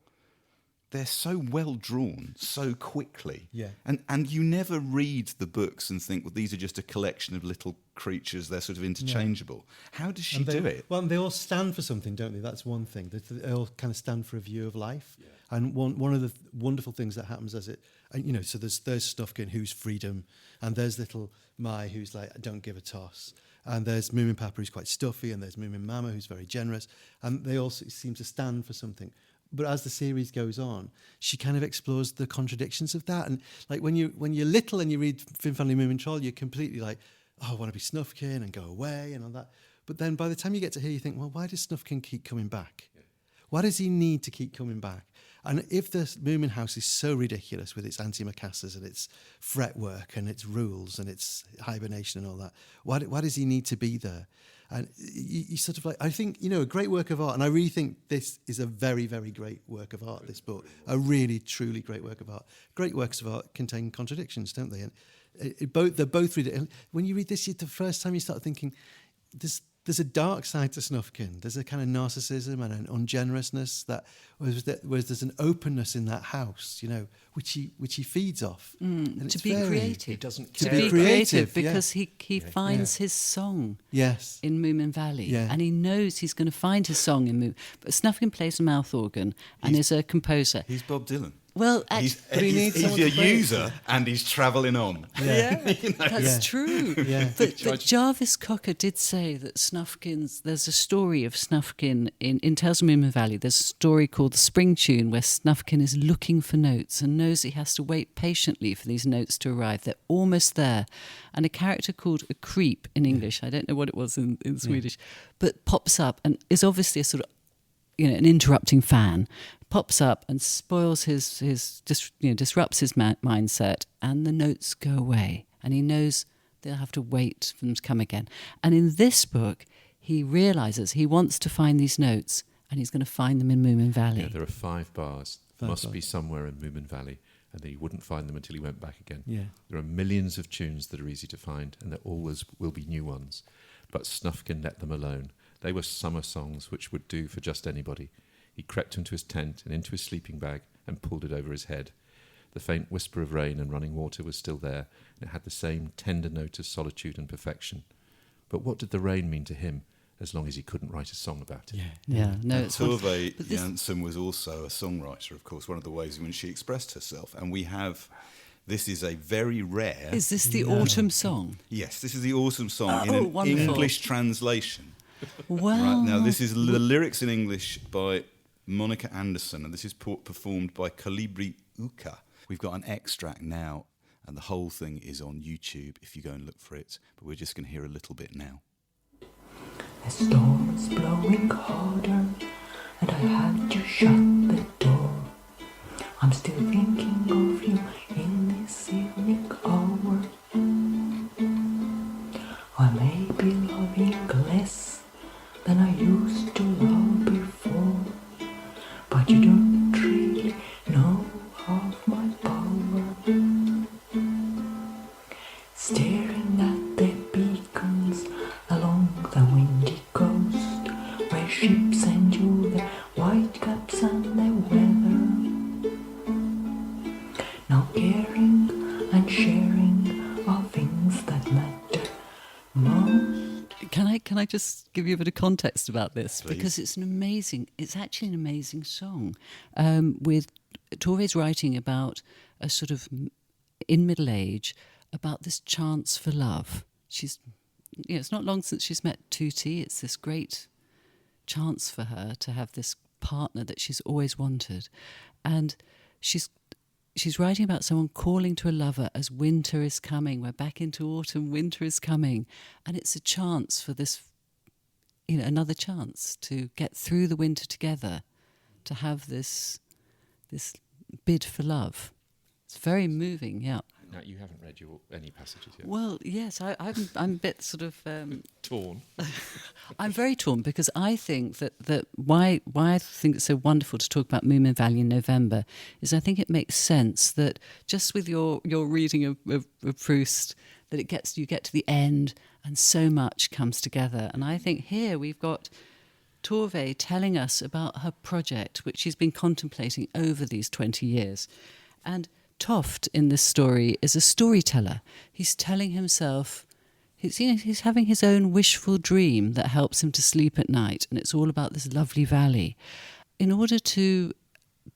They're so well drawn, so quickly. Yeah, and you never read the books and think, well, these are just a collection of little creatures. They're sort of interchangeable. Yeah. How does she do it? Well, they all stand for something, don't they? That's one thing. They all kind of stand for a view of life. Yeah. And one of the wonderful things that happens as it, and you know, so there's Snufkin, who's freedom, and there's little Mai, who's like, don't give a toss, and there's Moomin Papa, who's quite stuffy, and there's Moomin Mama, who's very generous, and they all seem to stand for something. But as the series goes on, she kind of explores the contradictions of that. And like when you're little and you read Finn Family Moomin Troll, you're completely like, oh, I want to be Snufkin and go away and all that. But then by the time you get to here, you think, well, why does Snufkin keep coming back? Yeah. Why does he need to keep coming back? And if the Moomin house is so ridiculous with its antimacassars and its fretwork and its rules and its hibernation and all that, why does he need to be there? And you sort of like, I think, a great work of art, and I really think this is a very, very great work of art, this book, a really, truly great work of art. Great works of art contain contradictions, don't they? And they're both really, and when you read this, the first time you start thinking, there's a dark side to Snufkin. There's a kind of narcissism and an ungenerousness whereas there's an openness in that house, which he feeds off. And to be creative. He doesn't To care. be creative because he finds his song Yes. in Moominvalley. Yeah. And he knows he's going to find his song in Moomin. But Snufkin plays a mouth organ and is a composer. He's Bob Dylan. Well, He's needs a someone to play it. user and he's travelling on. that's true. Yeah. But Jarvis Cocker did say that there's a story of Snufkin in Tales of Moominvalley. There's a story called The Spring Tune where Snufkin is looking for notes and knows he has to wait patiently for these notes to arrive. They're almost there. And a character called a creep in English, I don't know what it was in Swedish, but pops up and is obviously a sort of, an interrupting fan, pops up and spoils disrupts his mindset, and the notes go away. And he knows they'll have to wait for them to come again. And in this book, he realises he wants to find these notes, and he's going to find them in Moominvalley. Yeah, there are 5 bars. Must be somewhere in Moominvalley, and he wouldn't find them until he went back again. Yeah. There are millions of tunes that are easy to find, and there always will be new ones. But Snufkin let them alone. They were summer songs which would do for just anybody. He crept into his tent and into his sleeping bag and pulled it over his head. The faint whisper of rain and running water was still there, and it had the same tender note of solitude and perfection. But what did the rain mean to him, as long as he couldn't write a song about it? Yeah, no, it's Tove Jansson was also a songwriter, of course, one of the ways in which she expressed herself. And this is a very rare... Is this the autumn song? Yes, this is the autumn song in an wonderful. English translation. Wow. Right, now, this is the lyrics in English by Monica Anderson, and this is performed by Kalibri Uka. We've got an extract now, and the whole thing is on YouTube if you go and look for it, but we're just going to hear a little bit now. The storm is blowing harder, and I had to shut the door. I'm still thinking of you in this evening hour. I may be loving less than I used to love before, but you don't really know of my power. Staring at the beacons along the windy coast, where ships endure the white caps and the weather, not caring and sharing are things that matter most. Can I just give you a bit of context about this? Please. Because it's actually an amazing song. With Tove's writing about a sort of, in middle age, about this chance for love. It's not long since she's met Tutti. It's this great chance for her to have this partner that she's always wanted. And she's writing about someone calling to a lover as winter is coming. We're back into autumn, winter is coming. And it's a chance for this, another chance to get through the winter together, to have this bid for love. It's very moving, yeah. Now, you haven't read any passages yet. Well, yes, I'm a bit sort of... Torn. I'm very torn because I think that why I think it's so wonderful to talk about Moominvalley in November is I think it makes sense that just with your reading of Proust, that you get to the end and so much comes together. And I think here we've got Tove telling us about her project, which she's been contemplating over these 20 years. And Toft in this story is a storyteller. He's telling himself, he's having his own wishful dream that helps him to sleep at night, and it's all about this lovely valley. In order to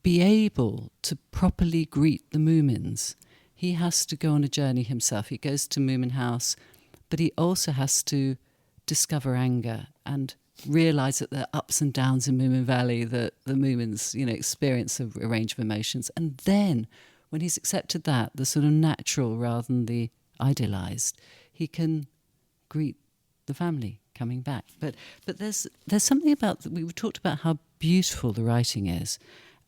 be able to properly greet the Moomins, he has to go on a journey himself. He goes to Moomin House, but he also has to discover anger and realise that there are ups and downs in Moominvalley, that the Moomins, experience a range of emotions. And then, when he's accepted that, the sort of natural rather than the idealised, he can greet the family coming back. But there's something about we talked about how beautiful the writing is,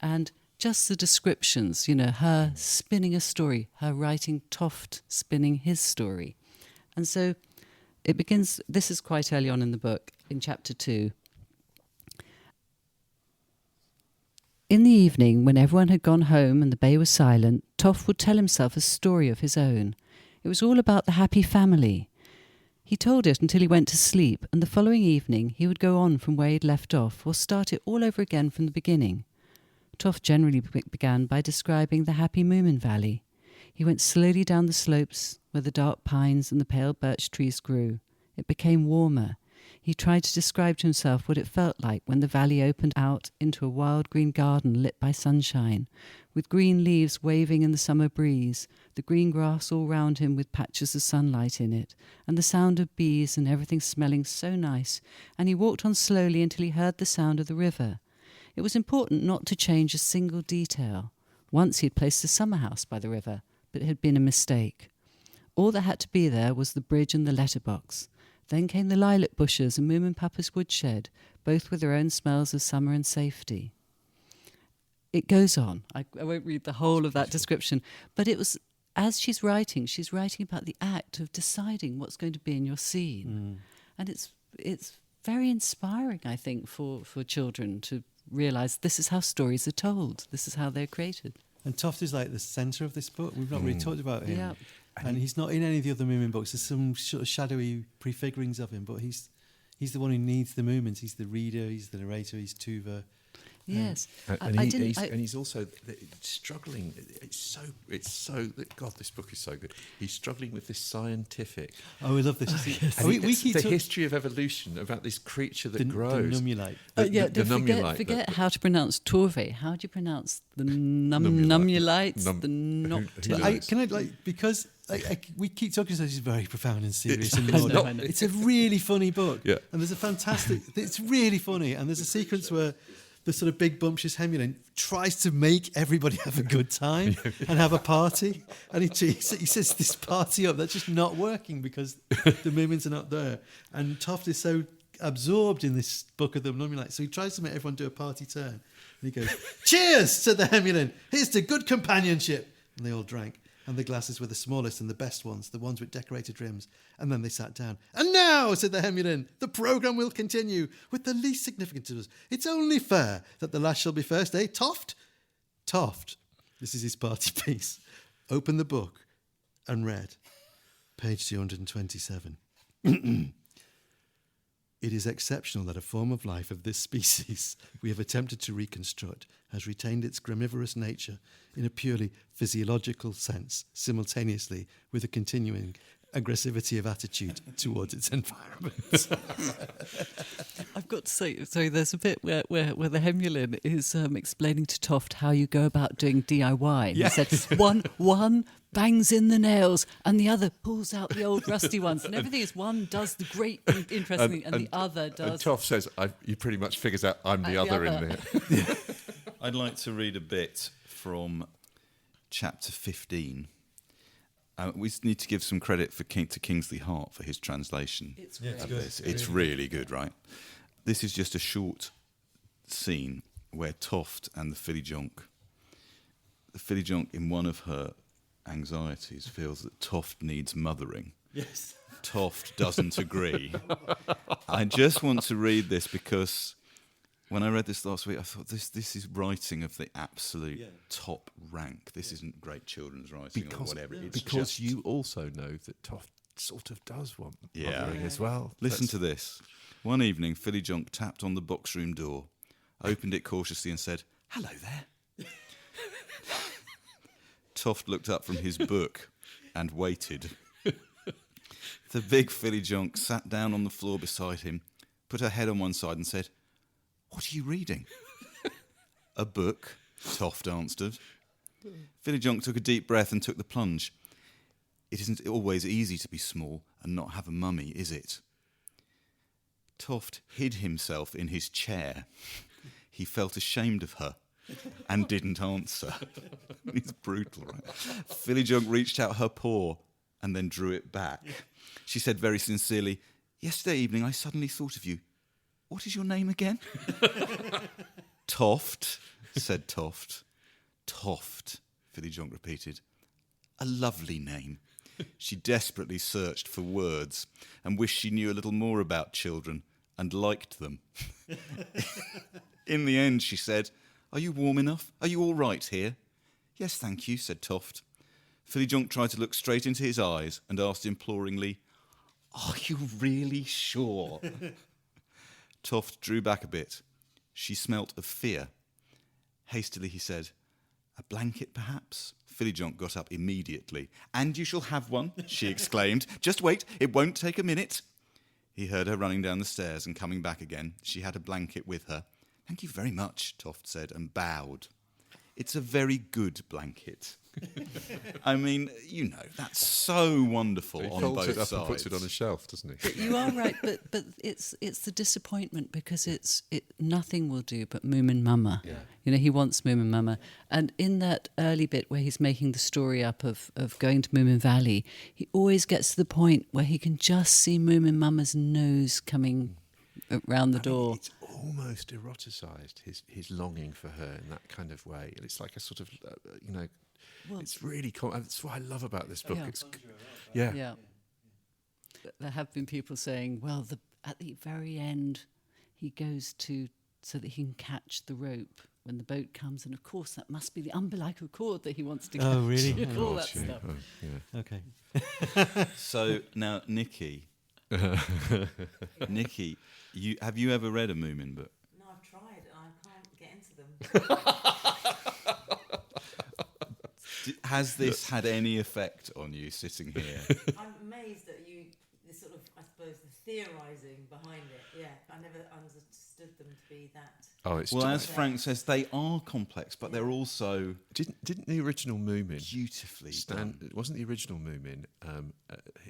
and just the descriptions. Her spinning a story, her writing Toft spinning his story, and so It begins, this is quite early on in the book, in chapter 2. In the evening, when everyone had gone home and the bay was silent, Toft would tell himself a story of his own. It was all about the happy family. He told it until he went to sleep, and the following evening he would go on from where he'd left off, or start it all over again from the beginning. Toft generally began by describing the happy Moominvalley. He went slowly down the slopes where the dark pines and the pale birch trees grew. It became warmer. He tried to describe to himself what it felt like when the valley opened out into a wild green garden lit by sunshine, with green leaves waving in the summer breeze, the green grass all round him with patches of sunlight in it, and the sound of bees and everything smelling so nice, and he walked on slowly until he heard the sound of the river. It was important not to change a single detail. Once he had placed a summer house by the river, but it had been a mistake. All that had to be there was the bridge and the letterbox. Then came the lilac bushes and Moomin Papa's woodshed, both with their own smells of summer and safety. It goes on. I won't read the whole of that description, but it was, as she's writing about the act of deciding what's going to be in your scene. And it's very inspiring, I think, for children to realise this is how stories are told, this is how they're created. And Toft is like the centre of this book. We've not really talked about him. Yeah. And he's not in any of the other Moomin books. There's some sort of shadowy prefigurings of him, but he's the one who needs the Moomins. He's the reader, he's the narrator, he's Tove. Yes. And he's also struggling. It's so. God, this book is so good. He's struggling with this scientific. Oh, we love this. We keep the history of evolution about this creature that grows. The nummulite. Forget how to pronounce Tove. How do you pronounce the nummulites? The noctil. Because we keep talking about this is very profound and serious. And I know. It's a really funny book. Yeah. And there's a fantastic. It's really funny. And there's a sequence where the sort of big bumptious Hemulin tries to make everybody have a good time and have a party. And he says this party up, that's just not working because the Moomins are not there. And Toft is so absorbed in this book of the Nummulite, so he tries to make everyone do a party turn. And he goes, "Cheers," said the Hemulin. "Here's to good companionship." And they all drank. And the glasses were the smallest and the best ones, the ones with decorated rims. And then they sat down. "And now," said the Hemulin, "the programme will continue with the least significant to us. It's only fair that the last shall be first, eh, Toft?" Toft, this is his party piece, opened the book and read, page 227. "It is exceptional that a form of life of this species we have attempted to reconstruct has retained its graminivorous nature in a purely physiological sense, simultaneously with a continuing aggressivity of attitude towards its environment." I've got to say, sorry, there's a bit where the Hemulin is explaining to Toft how you go about doing DIY. And he said, one bangs in the nails and the other pulls out the old rusty ones. And everything is one does the great interesting thing and the other does... And Toft says, he pretty much figures out I'm the other in there. I'd like to read a bit from chapter 15. We need to give some credit to Kingsley Hart for his translation. It's good. It's really good, right? This is just a short scene where Toft and the filly jonk, in one of her anxieties, feels that Toft needs mothering. Yes. Toft doesn't agree. I just want to read this because when I read this last week, I thought this is writing of the absolute top rank. This isn't great children's writing or whatever. It's because just, you also know that Toft sort of does want mothering as well. Listen to this. One evening, Filly Jonk tapped on the box room door, opened it cautiously and said, "Hello there." Toft looked up from his book and waited. The big Filly Jonk sat down on the floor beside him, put her head on one side and said, "What are you reading?" "A book," Toft answered. Filly Jonk took a deep breath and took the plunge. "It isn't always easy to be small and not have a mummy, is it?" Toft hid himself in his chair. He felt ashamed of her and didn't answer. It's brutal, right? Filly Jonk reached out her paw and then drew it back. She said very sincerely, "Yesterday evening I suddenly thought of you. What is your name again?" "Toft," said Toft. "Toft," Filly Jonk repeated. "A lovely name. She desperately searched for words and wished she knew a little more about children and liked them. In the end, she said, "Are you warm enough? Are you all right here?" "Yes, thank you," said Toft. Fillyjonk tried to look straight into his eyes and asked imploringly, "Are you really sure?" Toft drew back a bit. She smelt of fear. Hastily he said, "A blanket, perhaps?" Fillyjonk got up immediately. "And you shall have one," she exclaimed. "Just wait, it won't take a minute." He heard her running down the stairs and coming back again. She had a blanket with her. "Thank you very much," Toft said, and bowed. "It's a very good blanket." I mean, you know, that's so wonderful He on folds both it up sides. and puts it on a shelf, doesn't he? But you are right, but it's the disappointment because nothing will do but Moomin Mama. Yeah. You know, he wants Moomin Mama. And in that early bit where he's making the story up of going to Moominvalley, he always gets to the point where he can just see Moomin Mama's nose coming around the door. It's almost eroticised, his longing for her in that kind of way. And it's like a sort of, Well, it's really cool. That's what I love about this book. Yeah. It's Yeah. There have been people saying, well, at the very end, he goes so that he can catch the rope when the boat comes. And of course, that must be the umbilical cord that he wants to catch. Oh, really? All that stuff. Oh, yeah. Okay. So now, Nikki, have you ever read a Moomin book? No, I've tried and I can't get into them. Has this had any effect on you sitting here? I'm amazed at the sort of, I suppose, the theorising behind it. Yeah, I never understood them to be that. Oh, it's Well, as Frank says, they are complex, but they're also didn't the original Moomin beautifully done. it wasn't the original Moomin.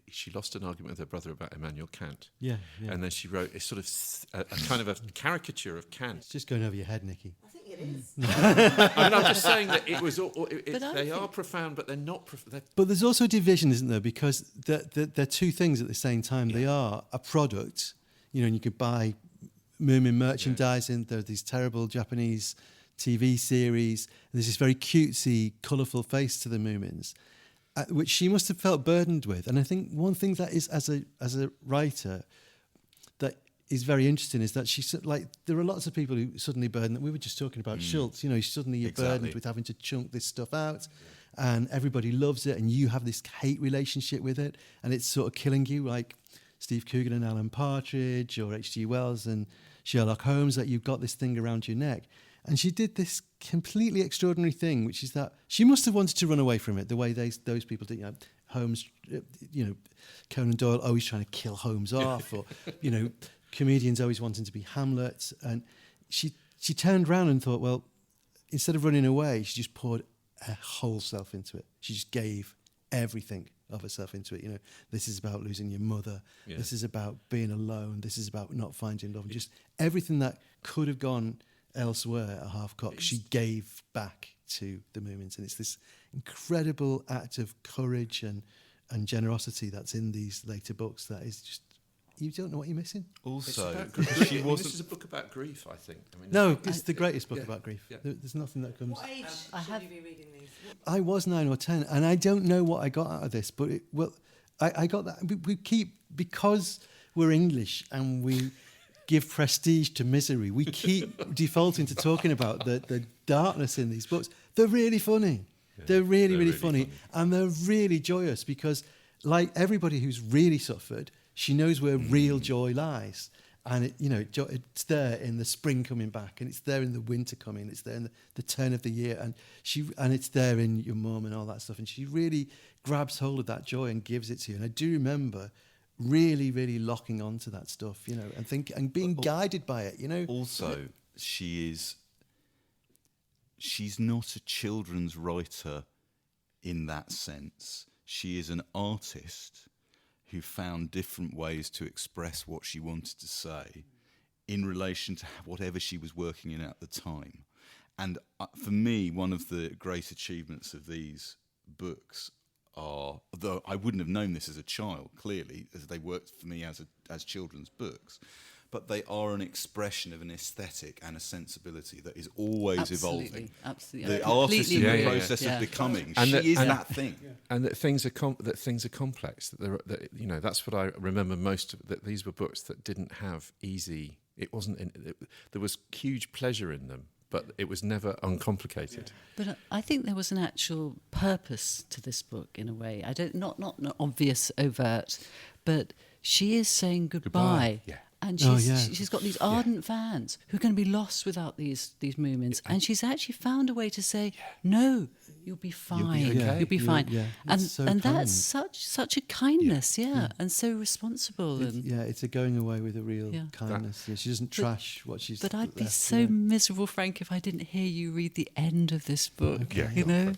She lost an argument with her brother about Immanuel Kant. Yeah. And then she wrote a sort of a kind of a caricature of Kant. It's just going over your head, Nikki. I think it is. I mean, I'm just saying that it was. They are profound, but they're not. But there's also a division, isn't there? Because they're two things at the same time. They are a product, and you could buy Moomin merchandising. There are these terrible Japanese TV series. And there's this very cutesy, colourful face to the Moomins, which she must have felt burdened with. And I think one thing that is, as a writer, that is very interesting is that there are lots of people who suddenly burden. We were just talking about Schulz. Suddenly you're burdened with having to chunk this stuff out, and everybody loves it, and you have this hate relationship with it, and it's sort of killing you, like Steve Coogan and Alan Partridge, or H.G. Wells and Sherlock Holmes, that you've got this thing around your neck. And she did this completely extraordinary thing, which is that she must have wanted to run away from it the way those people did. Holmes, Conan Doyle always trying to kill Holmes off, or comedians always wanting to be Hamlet. And she turned around and thought, well, instead of running away, she just poured her whole self into it. She just gave everything of herself into it. This is about losing your mother. Yeah. This is about being alone. This is about not finding love. Just everything that could have gone elsewhere at Halfcock, she gave back to the Moomins. And it's this incredible act of courage and generosity that's in these later books that is just, you don't know what you're missing. Also, she wasn't. This is a book about grief, I think. It's the greatest book about grief. Yeah. There's nothing that comes. What age should you be reading these? I was 9 or 10, and I don't know what I got out of this, but I got that. We keep, because we're English and we give prestige to misery, we keep defaulting to talking about the darkness in these books. They're really funny. Yeah, they're really funny, and they're really joyous because, like everybody who's really suffered, she knows where real joy lies. And it's there in the spring coming back, and it's there in the winter coming, it's there in the turn of the year, and it's there in your mum and all that stuff. And she really grabs hold of that joy and gives it to you. And I do remember really, really locking onto that stuff, and being guided by it, Also, she's not a children's writer in that sense. She is an artist who found different ways to express what she wanted to say in relation to whatever she was working in at the time. And for me, one of the great achievements of these books are, though I wouldn't have known this as a child, clearly, as they worked for me as children's books, but they are an expression of an aesthetic and a sensibility that is always evolving. Absolutely. The artist in the process Yeah. of becoming, And she is and- that thing. And that things are complex. That that's what I remember most. That these were books that didn't have easy. It wasn't. There was huge pleasure in them, but it was never uncomplicated. But I think there was an actual purpose to this book in a way. I don't not an obvious, overt, but she is saying goodbye. Yeah. And Oh, she's, yeah. she's got these ardent fans who are going to be lost without these Moomins. And she's actually found a way to say, no, you'll be fine. okay. You'll be fine. Yeah. And It's so and kind. that's such a kindness, and so responsible. And It's a going away with a real Yeah. kindness. She doesn't trash what she's. But I'd be left, so miserable, Frank, if I didn't hear you read the end of this book. Yeah. You know?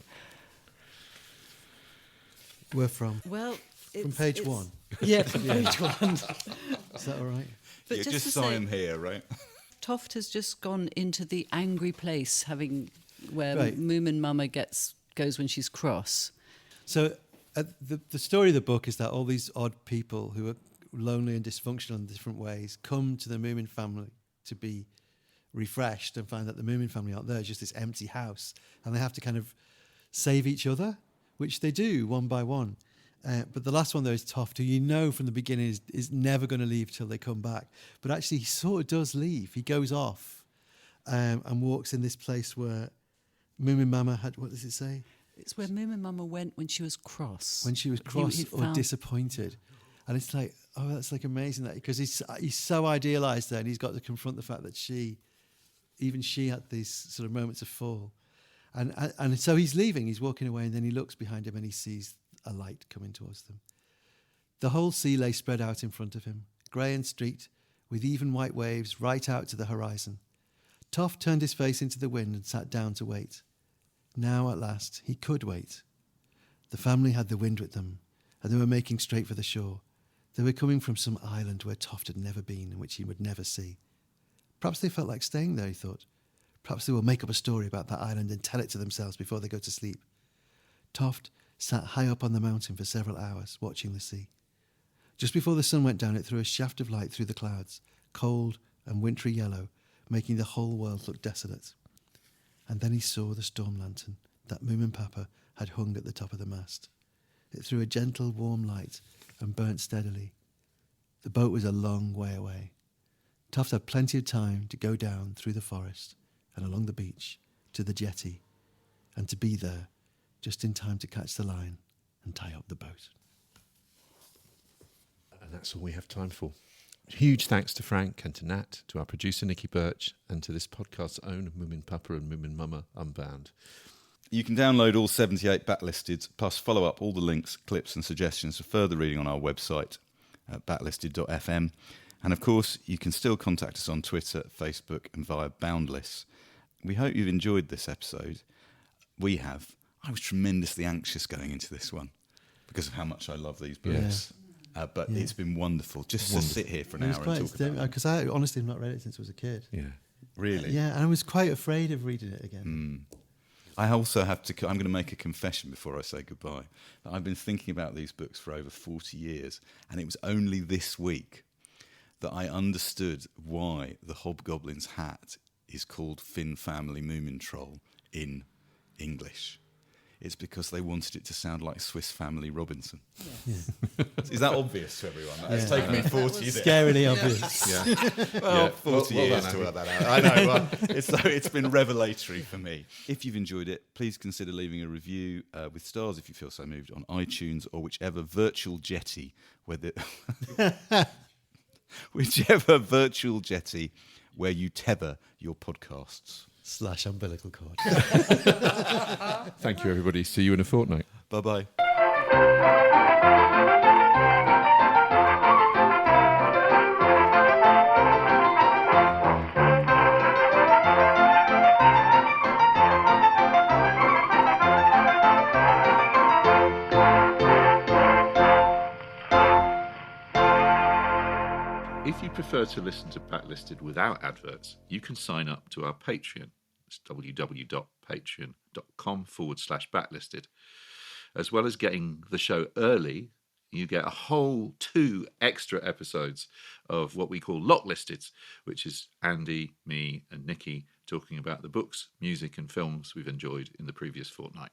Where from? Well, From page one. Yeah, from page one. Is that all right? But Yeah, just just to so say- I'm here, right? Toft has just gone into the angry place, where Right. Moomin Mama goes when she's cross. So the story of the book is that all these odd people who are lonely and dysfunctional in different ways come to the Moomin family to be refreshed and find that the Moomin family aren't there. It's just this empty house. And they have to kind of save each other, which they do one by one. But the last one, though, is Toft, who you know from the beginning is never going to leave till they come back. But actually, he sort of does leave. He goes off and walks in this place where Moomin Mama had, what does it say? It's where Moomin Mama went when she was cross. When she was cross He'd or found- disappointed. And it's like, oh, that's like amazing that because he's so idealised there and he's got to confront the fact that even she had these sort of moments of fall. And so he's leaving, he's walking away, and then he looks behind him and he sees a light coming towards them. The whole sea lay spread out in front of him, grey and streaked, with even white waves right out to the horizon. Toft turned his face into the wind and sat down to wait. Now, at last, he could wait. The family had the wind with them, and they were making straight for the shore. They were coming from some island where Toft had never been and which he would never see. Perhaps they felt like staying there, he thought. Perhaps they will make up a story about that island and tell it to themselves before they go to sleep. Toft sat high up on the mountain for several hours, watching the sea. Just before the sun went down, it threw a shaft of light through the clouds, cold and wintry yellow, making the whole world look desolate. And then he saw the storm lantern that Moomin Papa had hung at the top of the mast. It threw a gentle, warm light and burnt steadily. The boat was a long way away. Toft had plenty of time to go down through the forest and along the beach to the jetty and to be there just in time to catch the line and tie up the boat. And that's all we have time for. Huge thanks to Frank and to Nat, to our producer Nikki Birch, and to this podcast's own Moomin Papa and Moomin Mama Unbound. You can download all 78 backlisted, plus follow up all the links, clips and suggestions for further reading on our website at backlisted.fm. And of course, you can still contact us on Twitter, Facebook and via Boundless. We hope you've enjoyed this episode. We have. I was tremendously anxious going into this one because of how much I love these books. But it's been wonderful just to sit here for an hour and talk about it. Because I honestly have not read it since I was a kid. Yeah. Really? Yeah, and I was quite afraid of reading it again. I also have to, I'm going to make a confession before I say goodbye. I've been thinking about these books for over 40 years, and it was only this week that I understood why the Hobgoblin's hat is called Finn Family Moomin Troll in English. It's because they wanted it to sound like Swiss Family Robinson. Yes. Is that obvious to everyone? It's taken me 40 years. Scarily obvious. Well, 40 years to work that out. I know. Well, it's been revelatory for me. If you've enjoyed it, please consider leaving a review with stars if you feel so moved on iTunes or whichever virtual jetty, whichever virtual jetty where you tether your podcasts. / umbilical cord. Thank you, everybody. See you in a fortnight. Bye-bye. If you prefer to listen to Backlisted without adverts, you can sign up to our Patreon. It's www.patreon.com/backlisted. As well as getting the show early, you get a whole 2 extra episodes of what we call Lot Listed, which is Andy, me, and Nikki talking about the books, music, and films we've enjoyed in the previous fortnight.